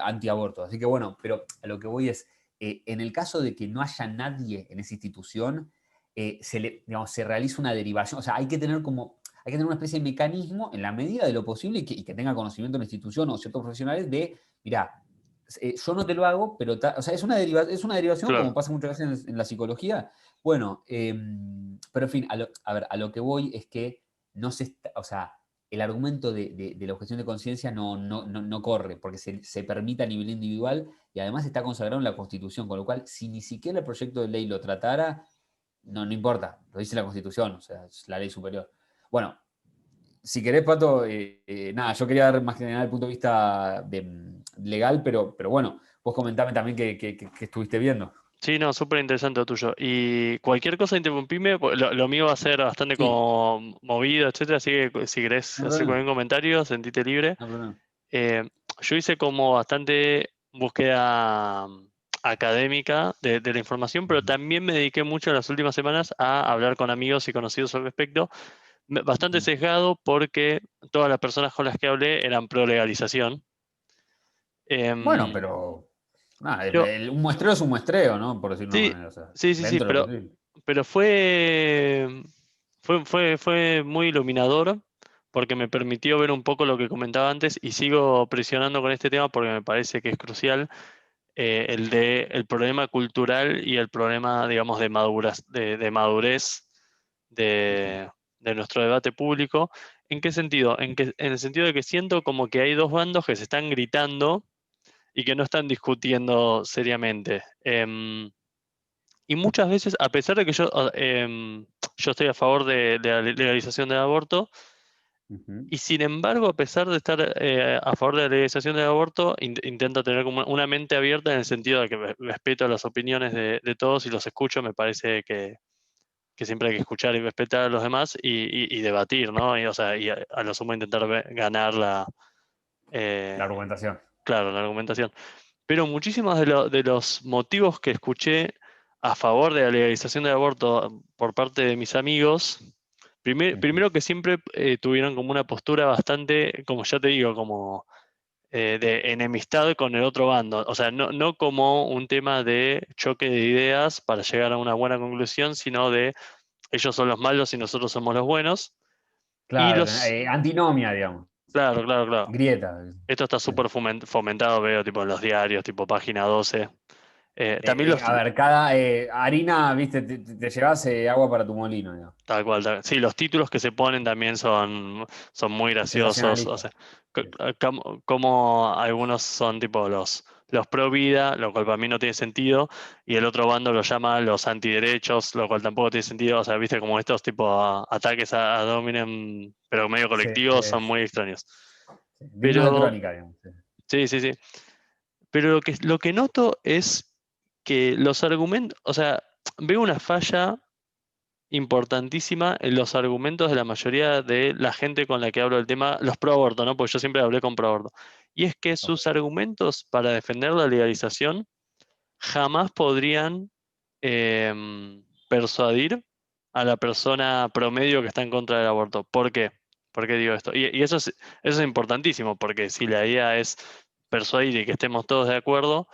antiaborto. Así que bueno, pero a lo que voy es, en el caso de que no haya nadie en esa institución, se realiza una derivación, o sea, hay que tener una especie de mecanismo en la medida de lo posible y que tenga conocimiento de la institución o ciertos profesionales de, mira, yo no te lo hago, pero o sea, es una derivación, como Claro. pasa muchas veces en la psicología. Bueno, pero en fin, a ver, a lo que voy es que no se está, o sea, el argumento de la objeción de conciencia no corre, porque se permite a nivel individual y además está consagrado en la Constitución, con lo cual, si ni siquiera el proyecto de ley lo tratara, no importa, lo dice la Constitución, o sea, es la ley superior. Bueno, si querés, Pato, nada, yo quería dar más que nada el punto de vista legal, pero bueno, vos comentame también que estuviste viendo. Sí, no, súper interesante lo tuyo. Y cualquier cosa interrumpime, porque lo mío va a ser bastante Sí, como movido, etcétera, así que si querés no hay hacer problema, cualquier comentario, sentite libre. no hay problema. Eh, yo hice como bastante búsqueda académica de la información, pero Ujú, también me dediqué mucho en las últimas semanas a hablar con amigos y conocidos al respecto, bastante ujú. sesgado porque todas las personas con las que hablé eran pro legalización. Bueno, Em, pero nada, pero un muestreo es un muestreo, ¿no? Por decirlo de una sí, manera, o sea, sí, dentro de lo pero, posible. pero fue muy iluminador porque me permitió ver un poco lo que comentaba antes y sigo presionando con este tema porque me parece que es crucial el problema cultural y el problema, digamos, de madurez Ujú. de nuestro debate público. ¿En qué sentido? En el sentido de que siento como que hay dos bandos que se están gritando y que no están discutiendo seriamente. Y muchas veces, a pesar de que yo estoy a favor de la legalización del aborto, Ujú. y sin embargo, a pesar de estar a favor de la legalización del aborto, intento tener como una mente abierta en el sentido de que respeto las opiniones de todos y los escucho. Me parece que siempre hay que escuchar y respetar a los demás y debatir, ¿no? Y, o sea, y a lo sumo intentar ganar La eh, argumentación. claro, la argumentación. Pero muchísimos de los motivos que escuché a favor de la legalización del aborto por parte de mis amigos, Ujú. primero que siempre tuvieron como una postura bastante, como ya te digo, como de enemistad con el otro bando. O sea, no como un tema de choque de ideas para llegar a una buena conclusión, sino de ellos son los malos y nosotros somos los buenos. Y Claro, los, antinomia, digamos. claro. Grieta. Esto está Sí. súper fomentado, veo, tipo en los diarios, tipo Página 12. También A ver, cada harina, viste, te llevas agua para tu molino, digamos. tal cual, tal. Sí, los títulos que se ponen también son muy graciosos. O Sensacionalista. sea, como algunos son tipo los pro vida, lo cual para mí no tiene sentido, y el otro bando lo llama los antiderechos, lo cual tampoco tiene sentido. O sea, viste como estos tipo ataques a Dominem, pero medio Sí, colectivos, son muy extraños. sí. Dignos de Pero crónica, digamos. Sí. sí. Pero lo que noto es que los argumentos, o sea, veo una falla importantísima en los argumentos de la mayoría de la gente con la que hablo del tema, los pro aborto, ¿no? Porque yo siempre hablé con pro aborto. Y es que Ok. sus argumentos para defender la legalización jamás podrían persuadir a la persona promedio que está en contra del aborto. ¿Por qué? ¿Por qué digo esto? Y eso es importantísimo, porque si la idea es persuadir y que estemos todos de acuerdo,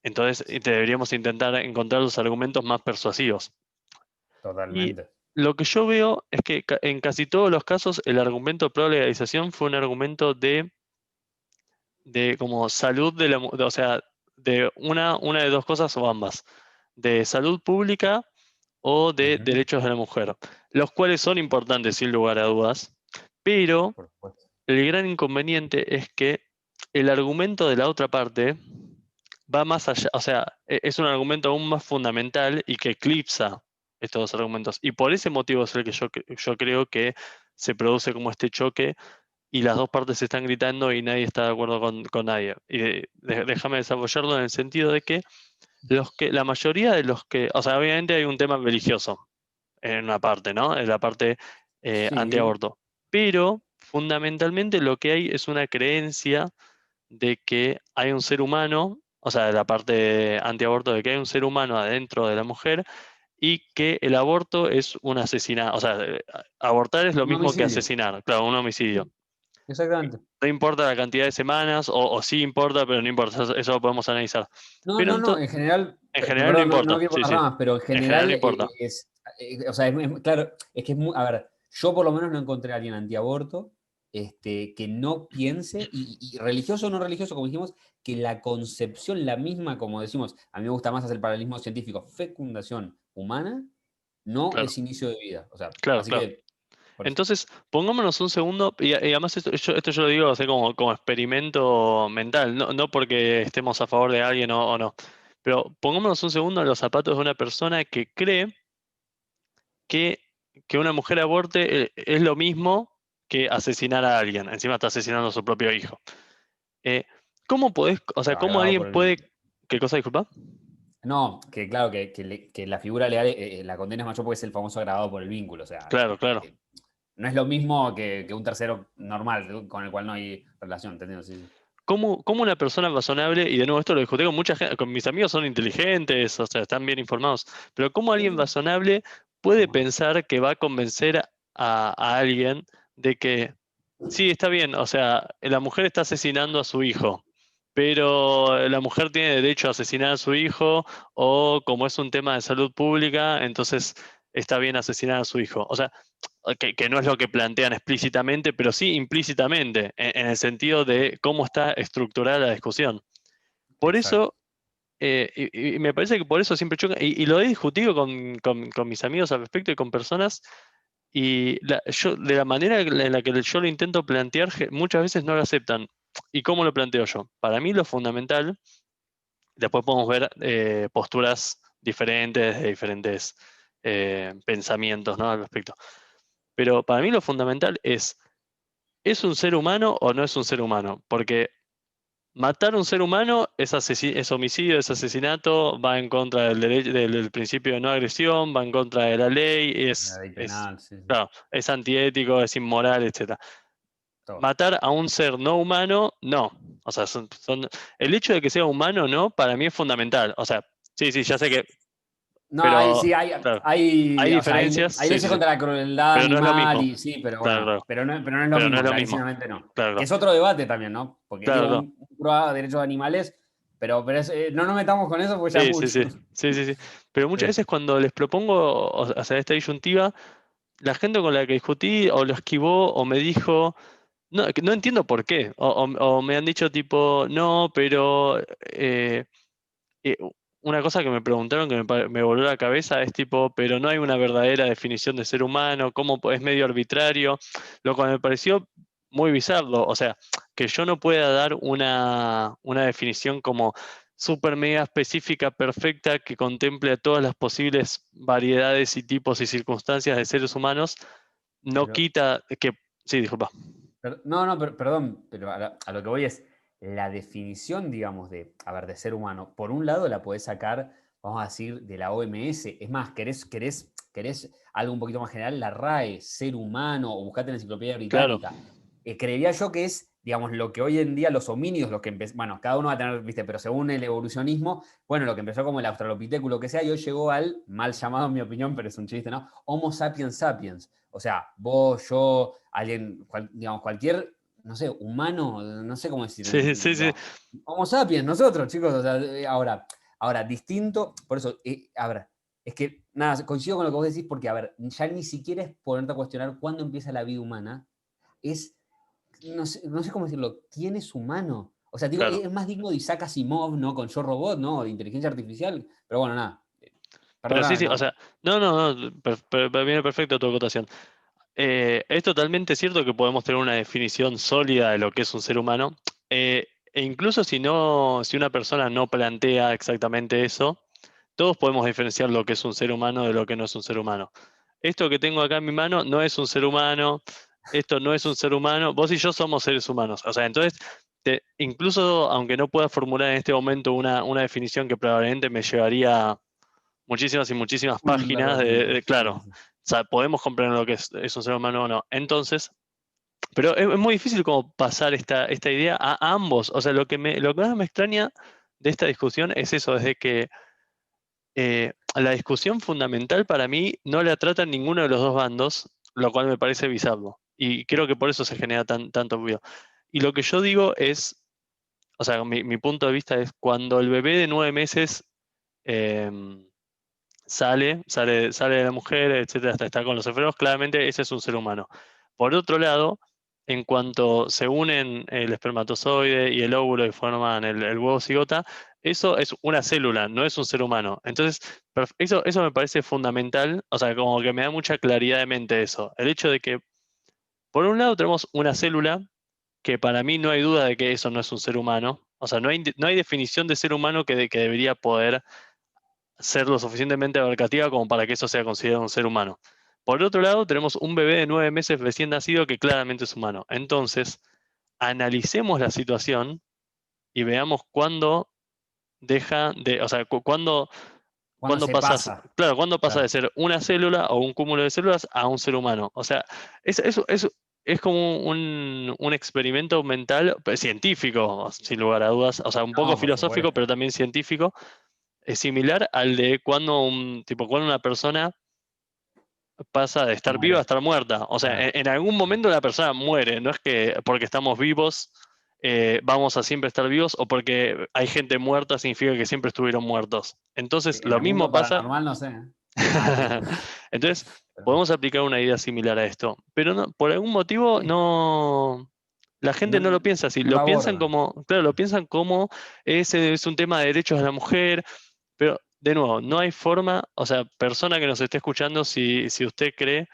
entonces deberíamos intentar encontrar los argumentos más persuasivos. Y Totalmente. lo que yo veo es que en casi todos los casos el argumento pro legalización fue un argumento de como salud o sea, de una de dos cosas o ambas, de salud pública o de Ujú. derechos de la mujer, los cuales son importantes sin lugar a dudas, pero Por supuesto. el gran inconveniente es que el argumento de la otra parte va más allá, o sea, es un argumento aún más fundamental y que eclipsa estos dos argumentos. Y por ese motivo es el que yo creo que se produce como este choque y las dos partes se están gritando y nadie está de acuerdo con nadie. Y déjame desarrollarlo en el sentido de que la mayoría de los que, o sea, obviamente hay un tema religioso en una parte, ¿no? En la parte Sí, antiaborto. Pero fundamentalmente lo que hay es una creencia de que hay un ser humano, o sea, de la parte antiaborto, de que hay un ser humano adentro de la mujer y que el aborto es un asesinato. O sea, abortar es lo un mismo que homicidio. asesinar, claro, un homicidio. Sí, exactamente. No importa la cantidad de semanas, o sí importa, pero no importa, eso lo podemos analizar. No, Pero no, no, en general, en general no perdón, no importa, quiero por sí, las sí, ramas, pero en en general general no importa. o sea, claro, es que es muy, a ver, yo por lo menos no encontré a alguien antiaborto que no piense, y religioso o no religioso, como dijimos, que la concepción, la misma, como decimos, a mí me gusta más hacer paralelismo científico, fecundación humana, no Claro, es inicio de vida. O sea, claro, así claro. que, por eso. Entonces, pongámonos un segundo, y además esto yo lo digo así como experimento mental, no porque estemos a favor de alguien o no, pero pongámonos un segundo en los zapatos de una persona que cree que, que una mujer aborte es lo mismo que asesinar a alguien, encima está asesinando a su propio hijo. Eh, ¿Cómo podés, o sea, cómo Agravado alguien por el puede, vínculo. qué cosa, disculpa? No, que claro, que la figura legal, la condena es mayor porque es el famoso agravado por el vínculo. O sea, Claro, claro. no es lo mismo que un tercero normal con el cual no hay relación, ¿entendido? Sí, sí. ¿Cómo una persona razonable, y de nuevo esto lo discutí con mucha gente, con mis amigos son inteligentes, o sea, están bien informados, pero cómo Sí, alguien sí. razonable puede Humanos. pensar que va a convencer a alguien de que sí, está bien, o sea, la mujer está asesinando a su hijo, pero la mujer tiene derecho a asesinar a su hijo, o como es un tema de salud pública, entonces está bien asesinar a su hijo. O sea, que no es lo que plantean explícitamente, pero sí implícitamente, en el sentido de cómo está estructurada la discusión. Por Exacto. eso, y me parece que por eso siempre choca, y lo he discutido con mis amigos al respecto y con personas, y yo, de la manera en la que yo lo intento plantear, muchas veces no lo aceptan. ¿Y cómo lo planteo yo? Para mí lo fundamental, después podemos ver posturas diferentes de diferentes pensamientos, ¿no? Al respecto. Pero para mí lo fundamental ¿es un ser humano o no es un ser humano? Porque matar a un ser humano es homicidio, es asesinato, va en contra del principio de no agresión, va en contra de la ley, La ley es, penal, sí, sí. claro, es antiético, es inmoral, etc. Todo. Matar a un ser no humano, no. O sea, el hecho de que sea humano, no, para mí es fundamental. O sea, sí, sí, ya sé que, No, pero, sí, claro, hay o sea, diferencias, hay sí, leyes sí, sí, contra la crueldad pero no es lo animal mismo. y sí, pero Claro, bueno, claro, pero no es lo pero no es mismo, lo mismo. clarísimamente no. Claro, Que claro, es otro debate también, ¿no? Porque digo, claro, claro. un pro a derechos de animales, pero no nos metamos con eso porque ya es Sí, sí, mucho. sí, sí, sí, sí. Pero muchas Sí. veces cuando les propongo, o sea, esta disyuntiva, la gente con la que discutí o lo esquivó o me dijo, no, que no entiendo por qué, o me han dicho tipo, no, pero eh, una cosa que me preguntaron que me voló la cabeza es tipo, pero no hay una verdadera definición de ser humano, ¿cómo es medio arbitrario? Lo cual me pareció muy bizarro, o sea, que yo no pueda dar una definición como súper mega específica, perfecta, que contemple a todas las posibles variedades y tipos y circunstancias de seres humanos, no Pero, quita que... Sí, disculpa. no, no, perdón, pero a lo que voy es la definición, digamos, a ver, de ser humano. Por un lado la podés sacar, vamos a decir, de la OMS. Es más, querés algo un poquito más general, la RAE, ser humano, o buscate en la enciclopedia Claro, británica. Creería yo que es, digamos, lo que hoy en día los homínidos, los que bueno, cada uno va a tener, viste, pero según el evolucionismo, bueno, lo que empezó como el Australopithecus, lo que sea, y hoy llegó al, mal llamado en mi opinión, pero es un chiste, ¿no? Homo sapiens sapiens. O sea, vos, yo, alguien, digamos, cualquier, no sé, humano, no sé cómo decir, sí, sí, sí, digamos, Homo sapiens, nosotros, chicos, o sea, ahora, distinto, por eso, a ver, es que, nada, coincido con lo que vos decís, porque, a ver, ya ni siquiera es ponerte a cuestionar cuándo empieza la vida humana, es, no sé cómo decirlo, tienes humano. O sea, digo, claro. es más digno de Isaac Asimov, ¿no? Con Yo Robot, ¿no? De inteligencia artificial, pero bueno, nada, Pero sí, perdóname, sí, o no. sea, no, viene perfecto tu acotación. Es totalmente cierto que podemos tener una definición sólida de lo que es un ser humano, e incluso si una persona no plantea exactamente eso, todos podemos diferenciar lo que es un ser humano de lo que no es un ser humano. Esto que tengo acá en mi mano no es un ser humano, esto no es un ser humano, vos y yo somos seres humanos. O sea, entonces, incluso aunque no pueda formular en este momento una definición que probablemente me llevaría muchísimas y muchísimas Un largo páginas, tiempo. Sí, claro, sí, o sí. sea, podemos comprender lo que es un ser humano o no. Entonces, pero es muy difícil como pasar esta idea a ambos. O sea, lo que más me extraña de esta discusión es eso, desde que la discusión fundamental para mí no la trata ninguno de los dos bandos, lo cual me parece bizarro. Y creo que por eso se genera tanto ruido. Y lo que yo digo es, o sea, mi punto de vista es cuando el bebé de 9 meses em, sale de la mujer, etcétera, hasta estar con los enfermos, claramente ese es un ser humano. Por otro lado, en cuanto se unen el espermatozoide y el óvulo y forman el huevo cigota, eso es una célula, no es un ser humano. Entonces, eso me parece fundamental, o sea, como que me da mucha claridad de mente eso. El hecho de que, por un lado, tenemos una célula, que para mí no hay duda de que eso no es un ser humano, o sea, no hay definición de ser humano que debería poder ser lo suficientemente abarcativa como para que eso sea considerado un ser humano. Por otro lado, tenemos un bebé de 9 meses recién nacido que claramente es humano. Entonces, analicemos la situación y veamos cuándo deja de, o sea, Cuando se pasa. claro, cuándo pasa de Claro. ser una célula o un cúmulo de células a un ser humano. O sea, es como un experimento mental, científico, sin lugar a dudas, o sea, un poco No, por filosófico, supuesto. pero también científico, es similar al de cuando una persona pasa de estar viva a Muere. estar muerta. O sea, Claro. en algún momento la persona muere, no es que porque estamos vivos vamos a siempre estar vivos o porque hay gente muerta significa que siempre estuvieron muertos. Entonces, En lo el mismo mundo pasa. paranormal no sé. ¿Eh? Ah, no. Entonces, Pero podemos aplicar una idea similar a esto, pero por algún motivo sí, no. La gente no, no lo piensa así, no lo lo piensan abordan. como, claro, lo piensan como ese es un tema de derechos de la mujer, pero, de nuevo, no hay forma, o sea, persona que nos esté escuchando, si usted cree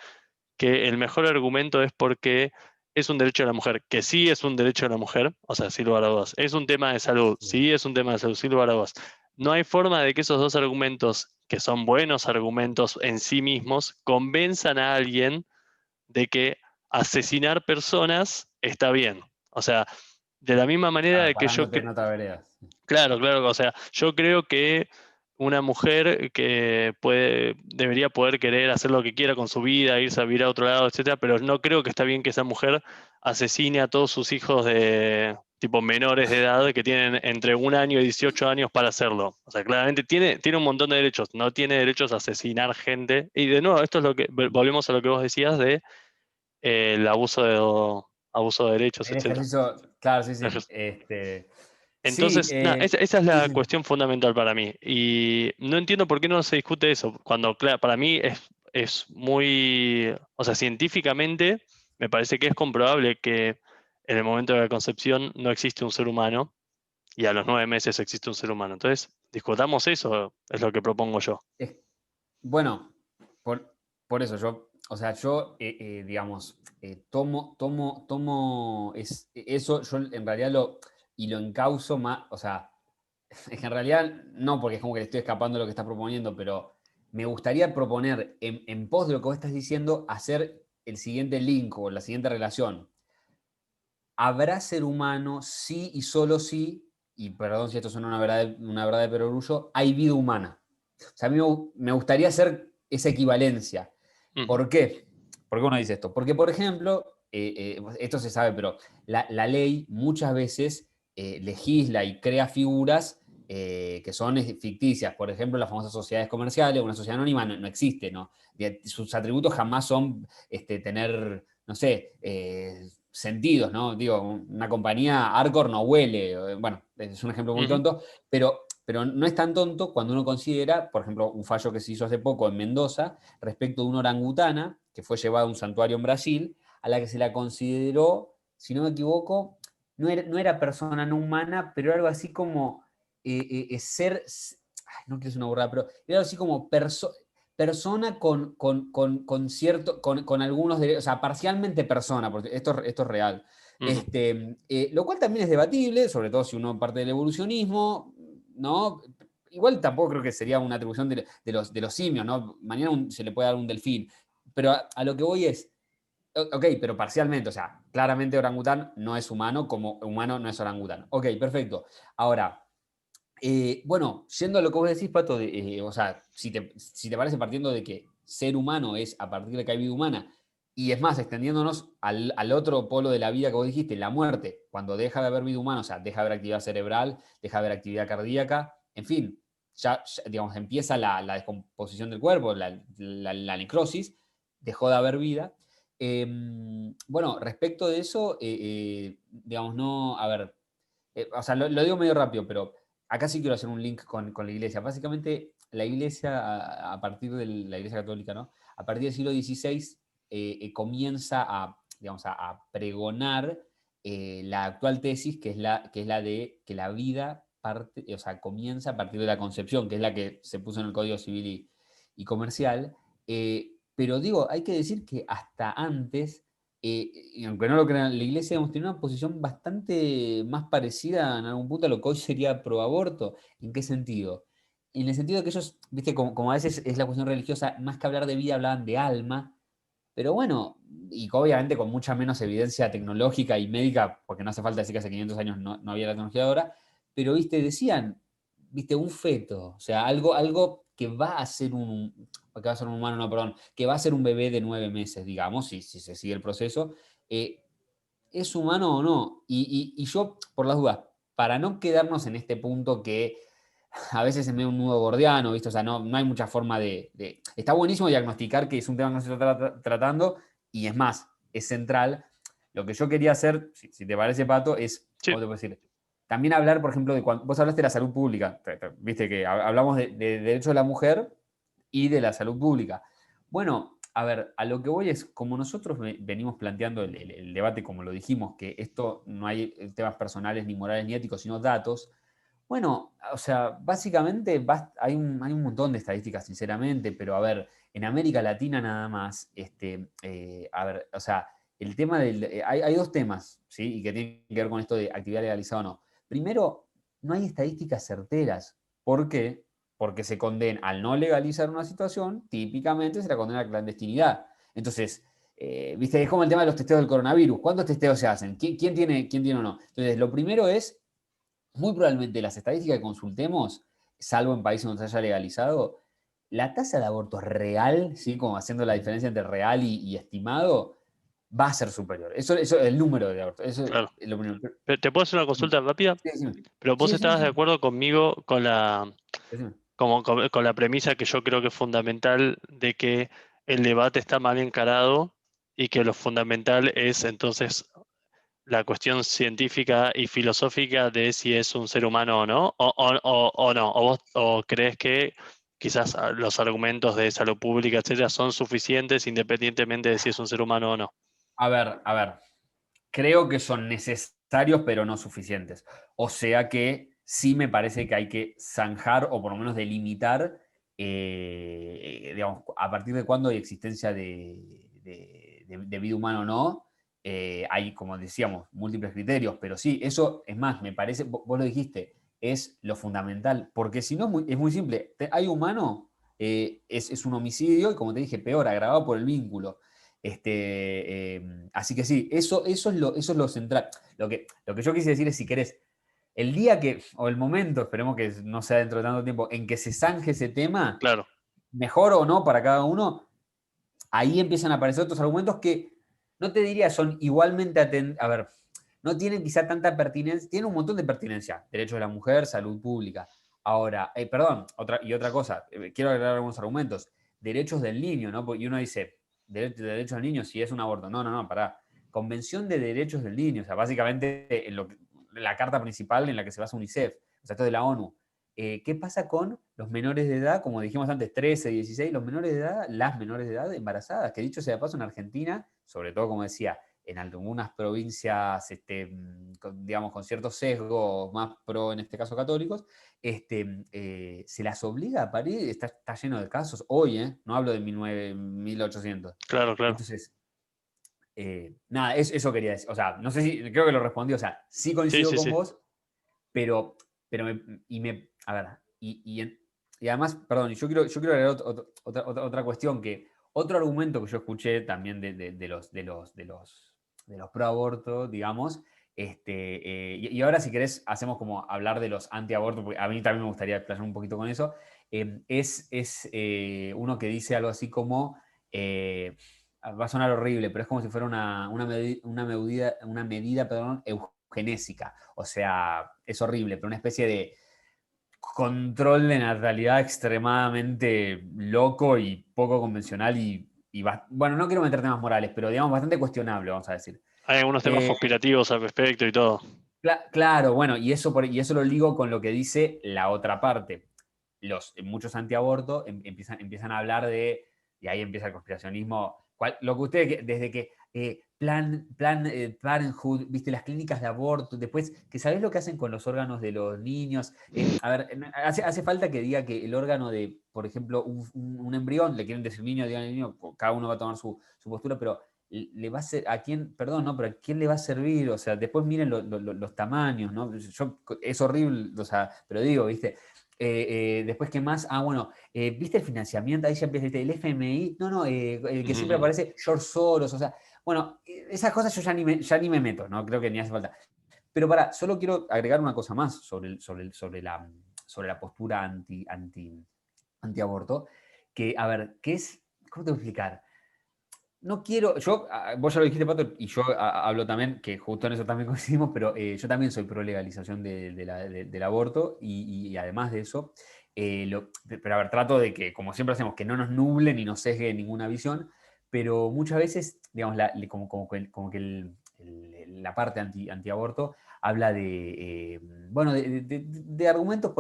que el mejor argumento es porque es un derecho de la mujer, que sí es un derecho de la mujer, o sea, sin lugar a dudas. Es un tema de salud, Sí. sí es un tema de salud, sin lugar a dudas. No hay forma de que esos dos argumentos, que son buenos argumentos en sí mismos, convenzan a alguien de que asesinar personas está bien. O sea, de la misma manera Claro, de que parándote en otra vereda. Sí. claro, claro, o sea, yo creo que una mujer que debería poder querer hacer lo que quiera con su vida, irse a vivir a otro lado, etcétera, pero no creo que está bien que esa mujer asesine a todos sus hijos de tipo menores de edad que tienen entre 1 año y 18 años para hacerlo. O sea, claramente tiene un montón de derechos, no tiene derechos a asesinar gente. Y de nuevo, esto es lo que volvemos a lo que vos decías de el abuso de derechos, El etcétera. ejercicio, claro, sí, sí. Sí, Entonces, nada, esa es sí, la sí. cuestión fundamental para mí. Y no entiendo por qué no se discute eso, cuando, claro, para mí es muy, o sea, científicamente me parece que es comprobable que en el momento de la concepción no existe un ser humano y a los 9 meses existe un ser humano. Entonces, discutamos eso, es lo que propongo yo. Es- bueno, por eso yo, o sea, yo, digamos, tomo eso, yo en realidad lo encauzo más, o sea, es que en realidad no, porque es como que le estoy escapando de lo que estás proponiendo, pero me gustaría proponer en pos de lo que vos estás diciendo, hacer el siguiente link o la siguiente relación. ¿Habrá ser humano sí y solo sí, y perdón si esto suena una verdad de perogrullo, hay vida humana? O sea, a mí me gustaría hacer esa equivalencia. Ujú, ¿Por qué? ¿Por qué uno dice esto? Porque, por ejemplo, esto se sabe, pero la ley muchas veces legisla y crea figuras que son ficticias. Por ejemplo, las famosas sociedades comerciales, una sociedad anónima no existe, ¿no? Sus atributos jamás son tener, no sé, sentidos, ¿no? Digo, una compañía Arcor no huele, bueno, es un ejemplo muy ujú, tonto, pero no es tan tonto cuando uno considera, por ejemplo, un fallo que se hizo hace poco en Mendoza respecto de una orangutana que fue llevada a un santuario en Brasil, a la que se la consideró, si no me equivoco, no era persona no humana, pero era algo así como ser, no quiero decir una burrada, pero era algo así como persona con cierto, con algunos derechos, o sea, parcialmente persona, porque esto es real. ujú. Lo cual también es debatible, sobre todo si uno parte del evolucionismo, ¿no? Igual tampoco creo que sería una atribución de los simios, ¿no? Mañana se le puede dar un delfín. Pero a lo que voy es, Ok, pero parcialmente, o sea, claramente orangután no es humano como humano no es orangután. Ok, perfecto. Ahora, bueno, yendo a lo que vos decís, Pato, o sea, si te parece partiendo de que ser humano es a partir de que hay vida humana, y es más, extendiéndonos al otro polo de la vida que vos dijiste, la muerte, cuando deja de haber vida humana, o sea, deja de haber actividad cerebral, deja de haber actividad cardíaca, en fin, digamos, empieza la descomposición del cuerpo, la necrosis, dejó de haber vida. Bueno, respecto de eso, digamos, no, a ver, o sea, lo digo medio rápido, pero acá sí quiero hacer un link con la iglesia. Básicamente, la iglesia, a partir de la iglesia católica, ¿no? A partir del siglo XVI, comienza digamos, a pregonar la actual tesis, que es la de que la vida parte, o sea, comienza a partir de la concepción, que es la que se puso en el Código Civil y Comercial. Pero digo, hay que decir que hasta antes, y aunque no lo crean, la iglesia hemos tenido una posición bastante más parecida en algún punto a lo que hoy sería pro aborto. ¿En qué sentido? En el sentido de que ellos, viste, como a veces es la cuestión religiosa, más que hablar de vida, hablaban de alma, pero bueno, y obviamente con mucha menos evidencia tecnológica y médica, porque no hace falta decir que hace 500 años no había la tecnología de ahora, pero viste, decían, viste, un feto, o sea, algo que va a ser que va a ser un humano, no, perdón, que va a ser un bebé de 9 meses, digamos, si se sigue el proceso, eh, ¿es humano o no? Y yo, por las dudas, para no quedarnos en este punto que a veces es medio un nudo gordiano, ¿viste? O sea, no hay mucha forma Está buenísimo diagnosticar que es un tema que no se está tratando, y es más, es central. Lo que yo quería hacer, si te parece, Pato, es, Sí, ¿cómo te puedo decir? También hablar, por ejemplo, de cuando vos hablaste de la salud pública, viste que hablamos de derechos de la mujer y de la salud pública. Bueno, a ver, a lo que voy es, como nosotros venimos planteando el debate, como lo dijimos, que esto no hay temas personales, ni morales, ni éticos, sino datos. Bueno, o sea, básicamente hay un montón de estadísticas, sinceramente, pero a ver, en América Latina nada más, a ver, o sea, el tema hay dos temas, ¿sí? Y que tienen que ver con esto de actividad legalizada o no. Primero, no hay estadísticas certeras. ¿Por qué? Porque se condena, al no legalizar una situación, típicamente se la condena a la clandestinidad. Entonces, viste, es como el tema de los testeos del coronavirus. ¿Cuántos testeos se hacen? ¿Quién tiene o no? Entonces, lo primero es, muy probablemente las estadísticas que consultemos, salvo en países donde se haya legalizado, la tasa de abortos real, ¿sí? Como haciendo la diferencia entre real y estimado, va a ser superior. Eso el número de abortos. Eso claro. es lo primero. Pero ¿te puedo hacer una consulta rápida? Sí, decime. Pero Sí, vos decime, estabas de decime. acuerdo conmigo con Decime. con la premisa que yo creo que es fundamental de que el debate está mal encarado y que lo fundamental es entonces la cuestión científica y filosófica de si es un ser humano o no, o no, o vos o crees que quizás los argumentos de salud pública, etcétera, son suficientes independientemente de si es un ser humano o no. A ver, creo que son necesarios, pero no suficientes. O sea que sí me parece que hay que zanjar o por lo menos delimitar, digamos, a partir de cuándo hay existencia de vida humana o no. Hay, como decíamos, múltiples criterios, pero sí, eso es más, me parece, vos lo dijiste, es lo fundamental, porque si no es muy simple. Hay humano, es un homicidio y como te dije, peor, agravado por el vínculo. Así que sí, eso es lo central. Lo que yo quise decir es, si querés, el día que, o el momento, esperemos que no sea dentro de tanto tiempo, en que se zanje ese tema, Claro, mejor o no para cada uno, ahí empiezan a aparecer otros argumentos que no te diría son igualmente a ver, no tienen quizá tanta pertinencia, tienen un montón de pertinencia, derechos de la mujer, salud pública. Ahora, perdón, otra cosa, quiero agregar algunos argumentos, derechos del niño, ¿no? Y uno dice, derechos del niño si es un aborto. No, no, no, pará. Convención de Derechos del Niño, o sea, básicamente la carta principal en la que se basa UNICEF, o sea, esto de la ONU. ¿Qué pasa con los menores de edad? Como dijimos antes, 13, 16, los menores de edad, las menores de edad embarazadas, que dicho sea de paso en Argentina, sobre todo, como decía, en algunas provincias, digamos, con ciertos sesgos más pro, en este caso, católicos, se las obliga a parir, está lleno de casos hoy, no hablo de 1800. claro, claro. Entonces, nada, eso quería decir. O sea, no sé si, creo que lo respondí, o sea, sí Sí, coincido sí, con sí. vos, pero a ver, y además, perdón, yo quiero agregar otra cuestión, que Otro argumento que yo escuché también de los pro aborto, digamos, y ahora si querés hacemos como hablar de los anti-aborto, porque a mí también me gustaría explayar un poquito con eso, es uno que dice algo así como, va a sonar horrible, pero es como si fuera una medida, perdón, eugenésica. O sea, es horrible, pero una especie de control de natalidad extremadamente loco y poco convencional bueno, no quiero meter temas morales, pero digamos bastante cuestionable, vamos a decir. Hay algunos temas Eh, conspirativos al respecto y todo. claro, bueno, y eso lo ligo con lo que dice la otra parte. Muchos antiaborto empiezan a hablar y ahí empieza el conspiracionismo, lo que ustedes, desde que Parenthood, viste, las clínicas de aborto, después, que sabés lo que hacen con los órganos de los niños. A ver, hace falta que diga que el órgano de, por ejemplo, un embrión, le quieren decir niño, digan niño, cada uno va a tomar su postura, pero le va a ser, a quién, perdón, ¿no? Pero a quién le va a servir, o sea, después miren los tamaños, ¿no? Es horrible, o sea, pero digo, ¿viste? Después, ¿qué más? Bueno, ¿viste el financiamiento? Ahí ya empieza, ¿viste? El FMI, no, no, el que siempre aparece, George Soros, o sea, bueno, esas cosas yo ya ni me meto, ¿no? Creo que ni hace falta. Pero solo quiero agregar una cosa más sobre la postura anti-aborto, que, a ver, ¿cómo te voy a explicar? No quiero, vos ya lo dijiste, Pato, y yo hablo también, que justo en eso también coincidimos, pero yo también soy pro legalización del aborto y además de eso, pero a ver, trato de que, como siempre hacemos, que no nos nuble ni nos sesgue ninguna visión, pero muchas veces, digamos, la parte antiaborto habla bueno, de argumentos,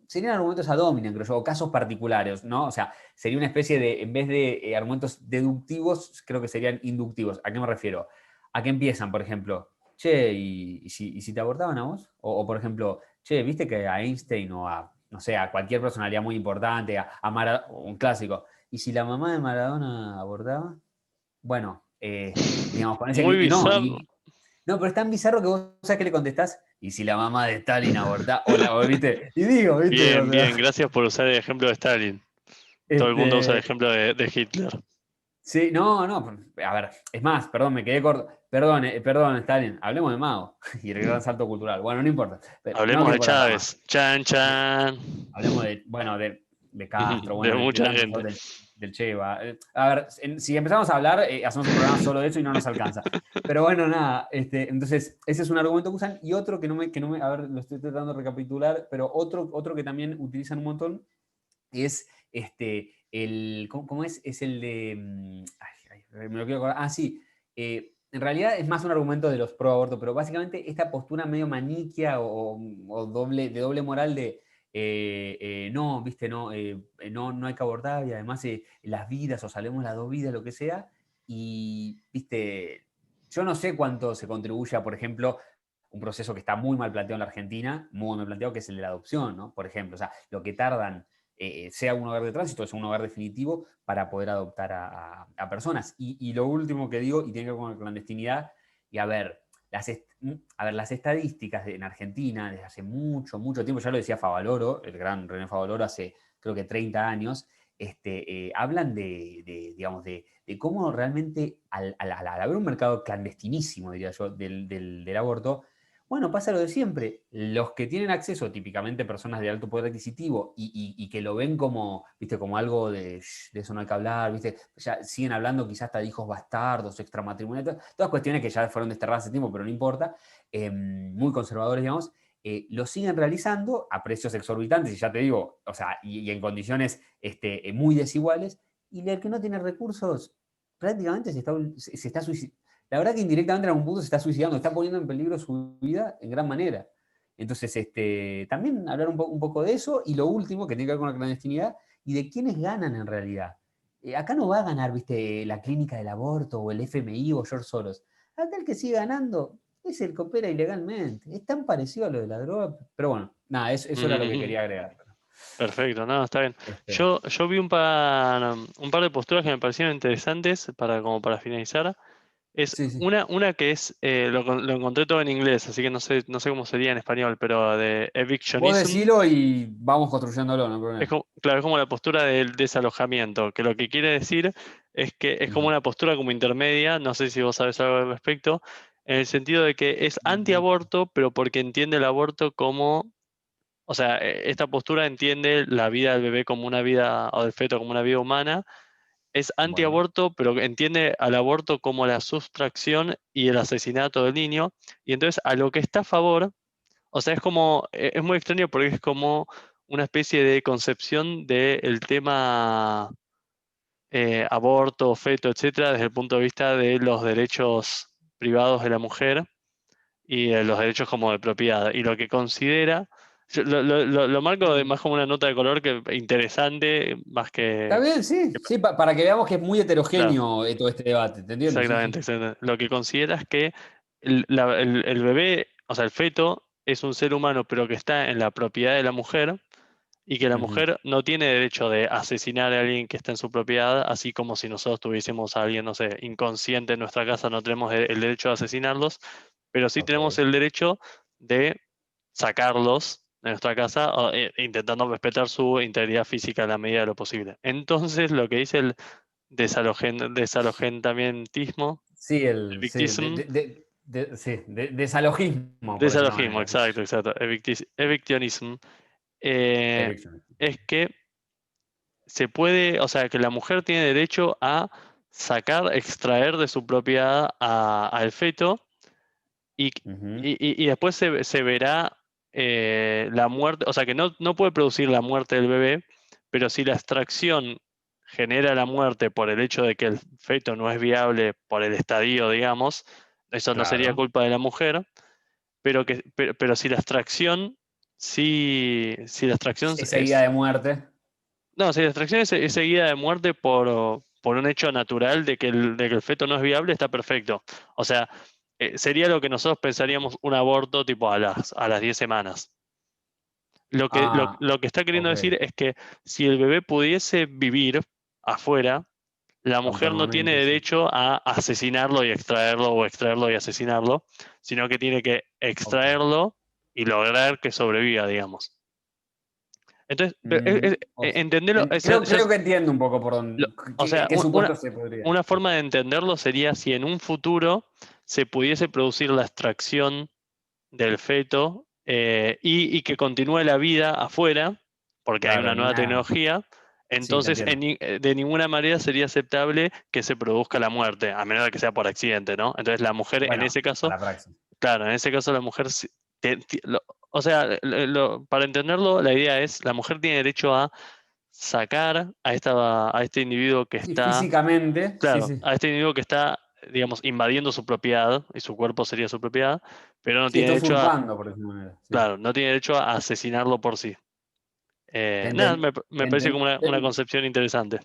serían argumentos ad hominem, creo yo, o casos particulares, ¿no? O sea, sería una especie de, en vez de argumentos deductivos, creo que serían inductivos. ¿A qué me refiero? ¿A qué empiezan, por ejemplo? Che, ¿y si te abortaban a vos? O, por ejemplo, che, ¿viste que a Einstein o no sé, a cualquier personalidad muy importante, a un clásico, ¿y si la mamá de Maradona abortaba? Bueno, digamos, con ese Muy y no, bizarro. no, pero es tan bizarro que vos sabés que le contestás, ¿y si la mamá de Stalin abortaba? ¿Viste? Y digo, ¿viste? O Bien, sea, bien, gracias por usar el ejemplo de Stalin. Todo el mundo usa el este, ejemplo de Hitler. sí, no, no, a ver, es más, perdón, me quedé corto. Perdón, Stalin, hablemos de Mao y el gran salto cultural. Bueno, no importa, pero no Hablemos quiero de cortar la rama. Chávez. Chan, chan. Hablemos bueno, de Castro, De bueno, de mucha tantos, ¿no? gente. del Che Guevara. A ver, si empezamos a hablar, hacemos un programa solo de eso y no nos alcanza. Pero bueno, nada, entonces, ese es un argumento que usan. Y otro a ver, lo estoy tratando de recapitular, pero otro que también utilizan un montón es ¿cómo es? Es el de, me lo quiero acordar, sí, en realidad es más un argumento de los pro aborto, pero básicamente esta postura medio maniquea o de doble moral de, no, viste, no hay que abortar y además las vidas o salvemos las dos vidas, lo que sea, y, viste, yo no sé cuánto se contribuye a, por ejemplo, un proceso que está muy mal planteado en la Argentina, muy mal planteado, que es el de la adopción, ¿no? Por ejemplo, o sea, lo que tardan sea un hogar de tránsito, sea un hogar definitivo para poder adoptar a personas. Y lo último que digo, y tiene que ver con la clandestinidad, y las estadísticas en Argentina desde hace mucho, mucho tiempo, ya lo decía Favaloro, el gran René Favaloro, hace creo que 30 años, hablan digamos, de cómo realmente al haber un mercado clandestinísimo, diría yo, del aborto, bueno, pasa lo de siempre. Los que tienen acceso, típicamente personas de alto poder adquisitivo, y que lo ven como, ¿viste? Como algo de eso no hay que hablar, ¿viste? Ya siguen hablando quizás hasta de hijos bastardos, extramatrimoniales, todas cuestiones que ya fueron desterradas hace tiempo, pero no importa, muy conservadores, digamos, lo siguen realizando a precios exorbitantes, y ya te digo, o sea, y en condiciones muy desiguales, y el que no tiene recursos prácticamente se está suicidando. La verdad que indirectamente en algún punto se está suicidando, está poniendo en peligro su vida en gran manera. Entonces, también hablar un poco de eso, y lo último, que tiene que ver con la clandestinidad, y de quiénes ganan en realidad. Acá no va a ganar, viste, la clínica del aborto, o el FMI, o George Soros. Acá el que sigue ganando es el que opera ilegalmente. Es tan parecido a lo de la droga, pero bueno, nada, eso era lo que quería agregar. Perfecto, no, está bien. Este, Yo vi un par de posturas que me parecieron interesantes como para finalizar. Es Sí, sí. una que es, lo encontré todo en inglés, así que no sé cómo sería en español, pero de Vos evictionism. decilo y vamos construyéndolo, no hay problema. Claro, es como la postura del desalojamiento, que lo que quiere decir es que es como Ujú. una postura como intermedia, no sé si vos sabés algo al respecto, en el sentido de que es antiaborto, pero porque entiende el aborto como, o sea, esta postura entiende la vida del bebé como una vida, o del feto como una vida humana, es Bueno. antiaborto, pero entiende al aborto como la sustracción y el asesinato del niño, y entonces a lo que está a favor, o sea, es como, es muy extraño porque es como una especie de concepción del tema aborto, feto, etcétera, desde el punto de vista de los derechos privados de la mujer y de los derechos como de propiedad. Y lo que considera, yo lo marco Mm. más como una nota de color que interesante, más Está bien, sí, que- sí, para que veamos que es muy claro, heterogéneo todo este debate, ¿te entiendo? Sí, sí. exactamente, exactamente. Lo que considera es que el bebé, o sea, el feto, es un ser humano, pero que está en la propiedad de la mujer y que la Ujú. mujer no tiene derecho de asesinar a alguien que está en su propiedad, así como si nosotros tuviésemos a alguien, no sé, inconsciente en nuestra casa, no tenemos el derecho de asesinarlos, pero sí Ok. tenemos el derecho de sacarlos de nuestra casa, intentando respetar su integridad física en la medida de lo posible. Entonces, lo que dice el desalojamientismo, Sí, el sí, victism, sí, desalogismo, por decirlo de una desalogismo, manera. Sí. exacto, exacto, evictionism, eh, Eviction. es que se puede, o sea, que la mujer tiene derecho a sacar, extraer de su propiedad al feto y, Ujú. y después se verá la muerte, o sea, que no puede producir la muerte del bebé, pero si la extracción genera la muerte por el hecho de que el feto no es viable por el estadio, digamos, eso no sería Claro. culpa de la mujer, pero si la extracción, si la extracción Es seguida es de muerte. no, si la extracción es seguida de muerte por un hecho natural de que el feto no es viable, está perfecto. O sea, sería lo que nosotros pensaríamos un aborto tipo a las 10 semanas. Ah, Lo que está queriendo ok. decir es que si el bebé pudiese vivir afuera, la mujer no tiene Autónomamente, sí. derecho a asesinarlo y extraerlo o extraerlo y asesinarlo, sino que tiene que Ok. extraerlo y lograr que sobreviva, digamos. Entonces, Mm, entenderlo, creo que entiendo un poco por Lo- dónde, o sea, qué supuesto se podría. una Sí. forma de entenderlo sería si en un futuro se pudiese producir la extracción del feto y que continúe la vida afuera, porque hay Claro, una en nueva una. tecnología, Sí, te entonces entiendo. de ninguna manera sería aceptable que se produzca la muerte, a menos de que sea por accidente, ¿no? Entonces la mujer en Bueno, ese caso, para praxis. claro, en ese caso la mujer, o sea, para entenderlo, la idea es, la mujer tiene derecho a sacar a este individuo que Sí, está, físicamente, sí, claro, sí. a este individuo que está, digamos, invadiendo su propiedad, y su cuerpo sería su propiedad, pero no Sí, tiene está derecho a, usurpando, por decirlo de manera. Sí. claro, no tiene derecho a asesinarlo por sí. Te Nada, enten- me te parece como enten- una concepción interesante.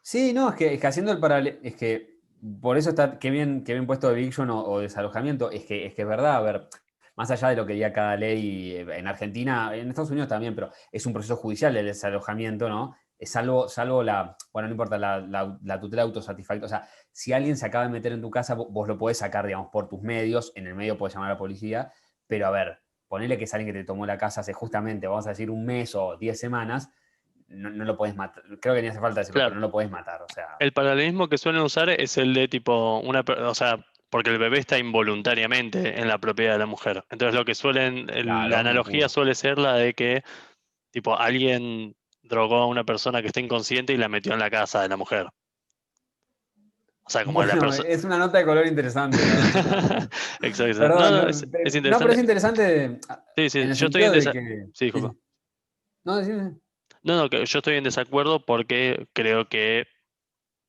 Sí, no, es que haciendo el paralelo, es que por eso está, qué bien puesto eviction o desalojamiento, es que es verdad, a ver, más allá de lo que diga cada ley en Argentina, en Estados Unidos también, pero es un proceso judicial el desalojamiento, ¿no? Es salvo la, bueno, no importa, la tutela autosatisfactoria, o sea, si alguien se acaba de meter en tu casa, vos lo podés sacar, digamos, por tus medios, en el medio podés llamar a la policía, pero a ver, ponele que es alguien que te tomó la casa hace justamente, vamos a decir, un mes o 10 semanas, no lo puedes matar. Creo que ni hace falta decirlo, pero Claro, no lo puedes matar. O sea, el paralelismo que suelen usar es el de tipo, o sea, porque el bebé está involuntariamente en la propiedad de la mujer. Entonces lo que la claro, no analogía pudo. suele ser la de que, tipo, alguien drogó a una persona que está inconsciente y la metió en la casa de la mujer. O sea, como la Bueno, persona. es una nota de color interesante, la verdad. Exacto, exacto. No, Perdón, no, no, es no, pero interesante. es interesante Sí, sí, en el yo estoy sentido de que. Sí, Sí, disculpa. sí. No, decime. No, no, que yo estoy en desacuerdo porque creo que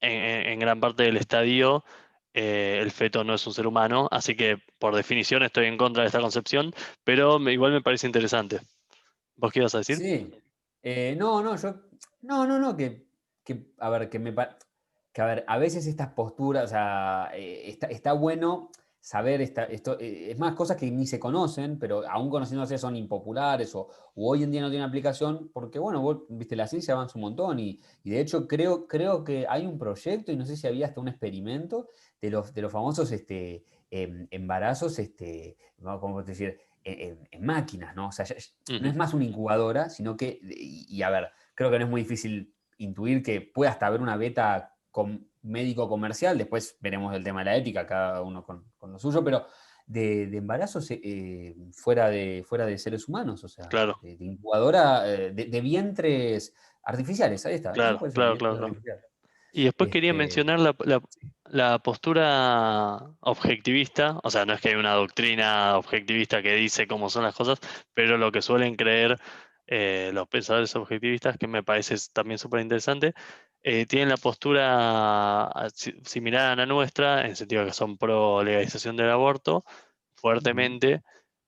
en gran parte del estadio el feto no es un ser humano, así que por definición estoy en contra de esta concepción, pero igual me parece interesante. ¿Vos qué ibas a decir? Sí. No, no, yo. No, no, no, a ver, que a ver, a veces estas posturas, o sea, está bueno. saber esto, es más, cosas que ni se conocen, pero aún conociéndose son impopulares o hoy en día no tienen aplicación, porque bueno, vos, viste, la ciencia avanza un montón y de hecho creo que hay un proyecto y no sé si había hasta un experimento de los famosos embarazos, ¿no? ¿Cómo decir? En máquinas, ¿no? O sea, no Ujú. es más una incubadora, sino que, y a ver, creo que no es muy difícil intuir que puede hasta haber una beta médico comercial, después veremos el tema de la ética, cada uno con lo suyo, pero de embarazos fuera de seres humanos, o sea, Claro, de incubadora, de vientres artificiales, ahí está, eso claro, puede ser, claro, claro, vientres claro. artificiales. Y después quería Este, mencionar la postura objetivista, o sea, no es que hay una doctrina objetivista que dice cómo son las cosas, pero lo que suelen creer los pensadores objetivistas, que me parece también súper interesante, tienen la postura similar a la nuestra, en el sentido de que son pro legalización del aborto, ujú, fuertemente,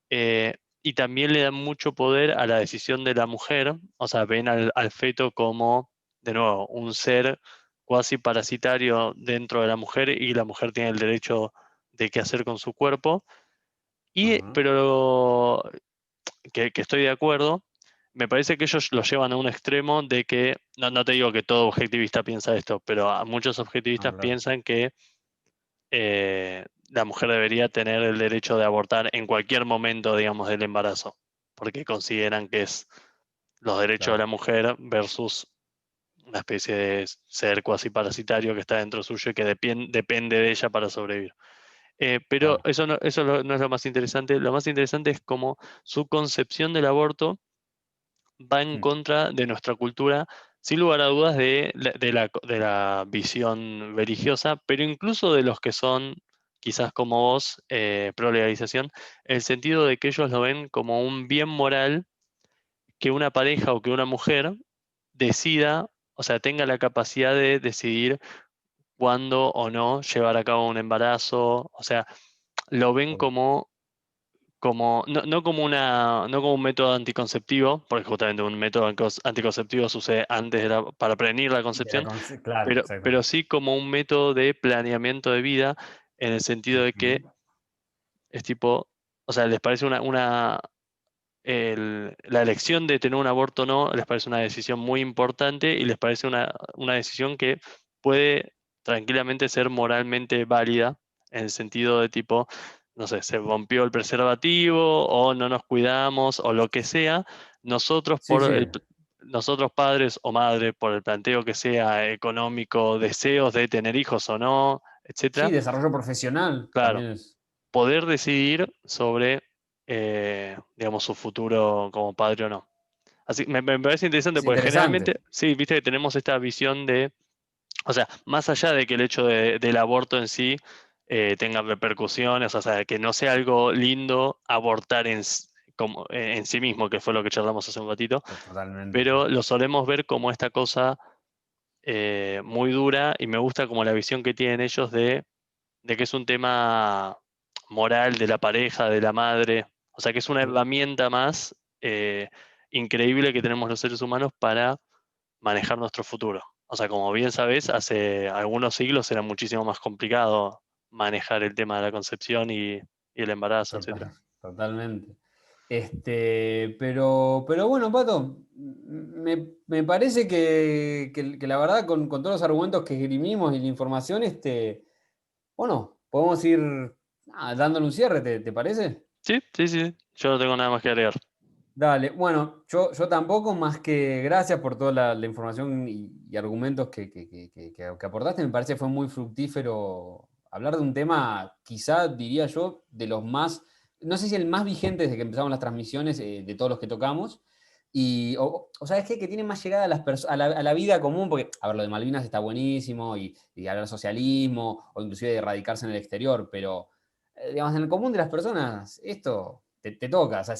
y también le dan mucho poder a la decisión de la mujer, o sea, ven al feto como, de nuevo, un ser cuasi parasitario dentro de la mujer y la mujer tiene el derecho de qué hacer con su cuerpo. ajá, Pero que estoy de acuerdo, me parece que ellos lo llevan a un extremo de que, no te digo que todo objetivista piensa esto, pero a muchos ah, objetivistas claro, piensan que la mujer debería tener el derecho de abortar en cualquier momento, digamos, del embarazo, porque consideran que es los derechos de la claro, mujer versus una especie de ser cuasi parasitario que está dentro suyo y que depende de ella para sobrevivir. Pero claro, eso no es lo más interesante. Lo más interesante es cómo su concepción del aborto va en mm, contra de nuestra cultura, sin lugar a dudas de la visión religiosa, pero incluso de los que son, quizás como vos, pro legalización, el sentido de que ellos lo ven como un bien moral que una pareja o que una mujer decida, o sea, tenga la capacidad de decidir cuándo o no llevar a cabo un embarazo, o sea, lo ven ok. no como un método anticonceptivo, porque justamente un método anticonceptivo sucede para prevenir la concepción, Claro, pero exactamente. sí como un método de planeamiento de vida, en el sentido de que Ujú, es tipo, o sea, les parece la elección de tener un aborto o no, les parece una decisión muy importante y les parece una decisión que puede tranquilamente ser moralmente válida, en el sentido de tipo, no sé, se rompió el preservativo o no nos cuidamos o lo que sea, nosotros sí, sí. nosotros padres o madres, por el planteo que sea económico, deseos de tener hijos o no, Sí, etcétera, desarrollo profesional claro, también es. poder decidir sobre, digamos, su futuro como padre o no. Así me parece interesante Es porque interesante. generalmente, sí, viste que tenemos esta visión o sea, más allá de que el hecho del aborto en sí tenga repercusiones, o sea, que no sea algo lindo abortar en sí mismo, que fue lo que charlamos hace un ratito, Totalmente, sí. pero lo solemos ver como esta cosa muy dura y me gusta como la visión que tienen ellos de que es un tema moral de la pareja, de la madre, o sea que es una herramienta más increíble que tenemos los seres humanos para manejar nuestro futuro. O sea, como bien sabes, hace algunos siglos era muchísimo más complicado manejar el tema de la concepción y el embarazo, Total, etcétera. totalmente. Pero bueno, Pato, me parece que la verdad, con todos los argumentos que esgrimimos y la información, bueno, podemos ir dándole un cierre, ¿te parece? Sí, sí, sí, yo no tengo nada más que agregar. Dale, bueno, yo tampoco, más que gracias por toda la información y argumentos que aportaste. Me parece que fue muy fructífero hablar de un tema, quizá diría yo, de los más, no sé si el más vigente desde que empezamos las transmisiones, de todos los que tocamos. O sabes qué, que tiene más llegada a, a la vida común, porque, a ver, lo de Malvinas está buenísimo y hablar de socialismo o inclusive de radicarse en el exterior, pero digamos, en el común de las personas, esto te toca, o sea,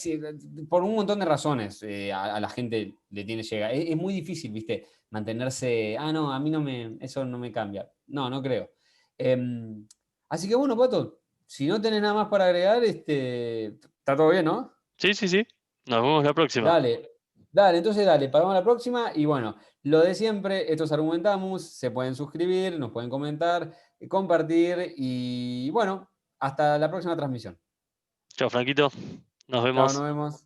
por un montón de razones a la gente le llega. Es muy difícil, ¿viste? Mantenerse, no, a mí eso no me cambia. No, no creo. Em, Así que bueno, Pato, si no tenés nada más para agregar, está todo bien, ¿no? Sí, sí, sí. Nos vemos la próxima. Dale, dale, entonces dale, paramos la próxima y bueno, lo de siempre, estos argumentamos, se pueden suscribir, nos pueden comentar, compartir y bueno, Hasta la próxima transmisión. Chao, Franquito. Nos Chao, nos vemos. vemos.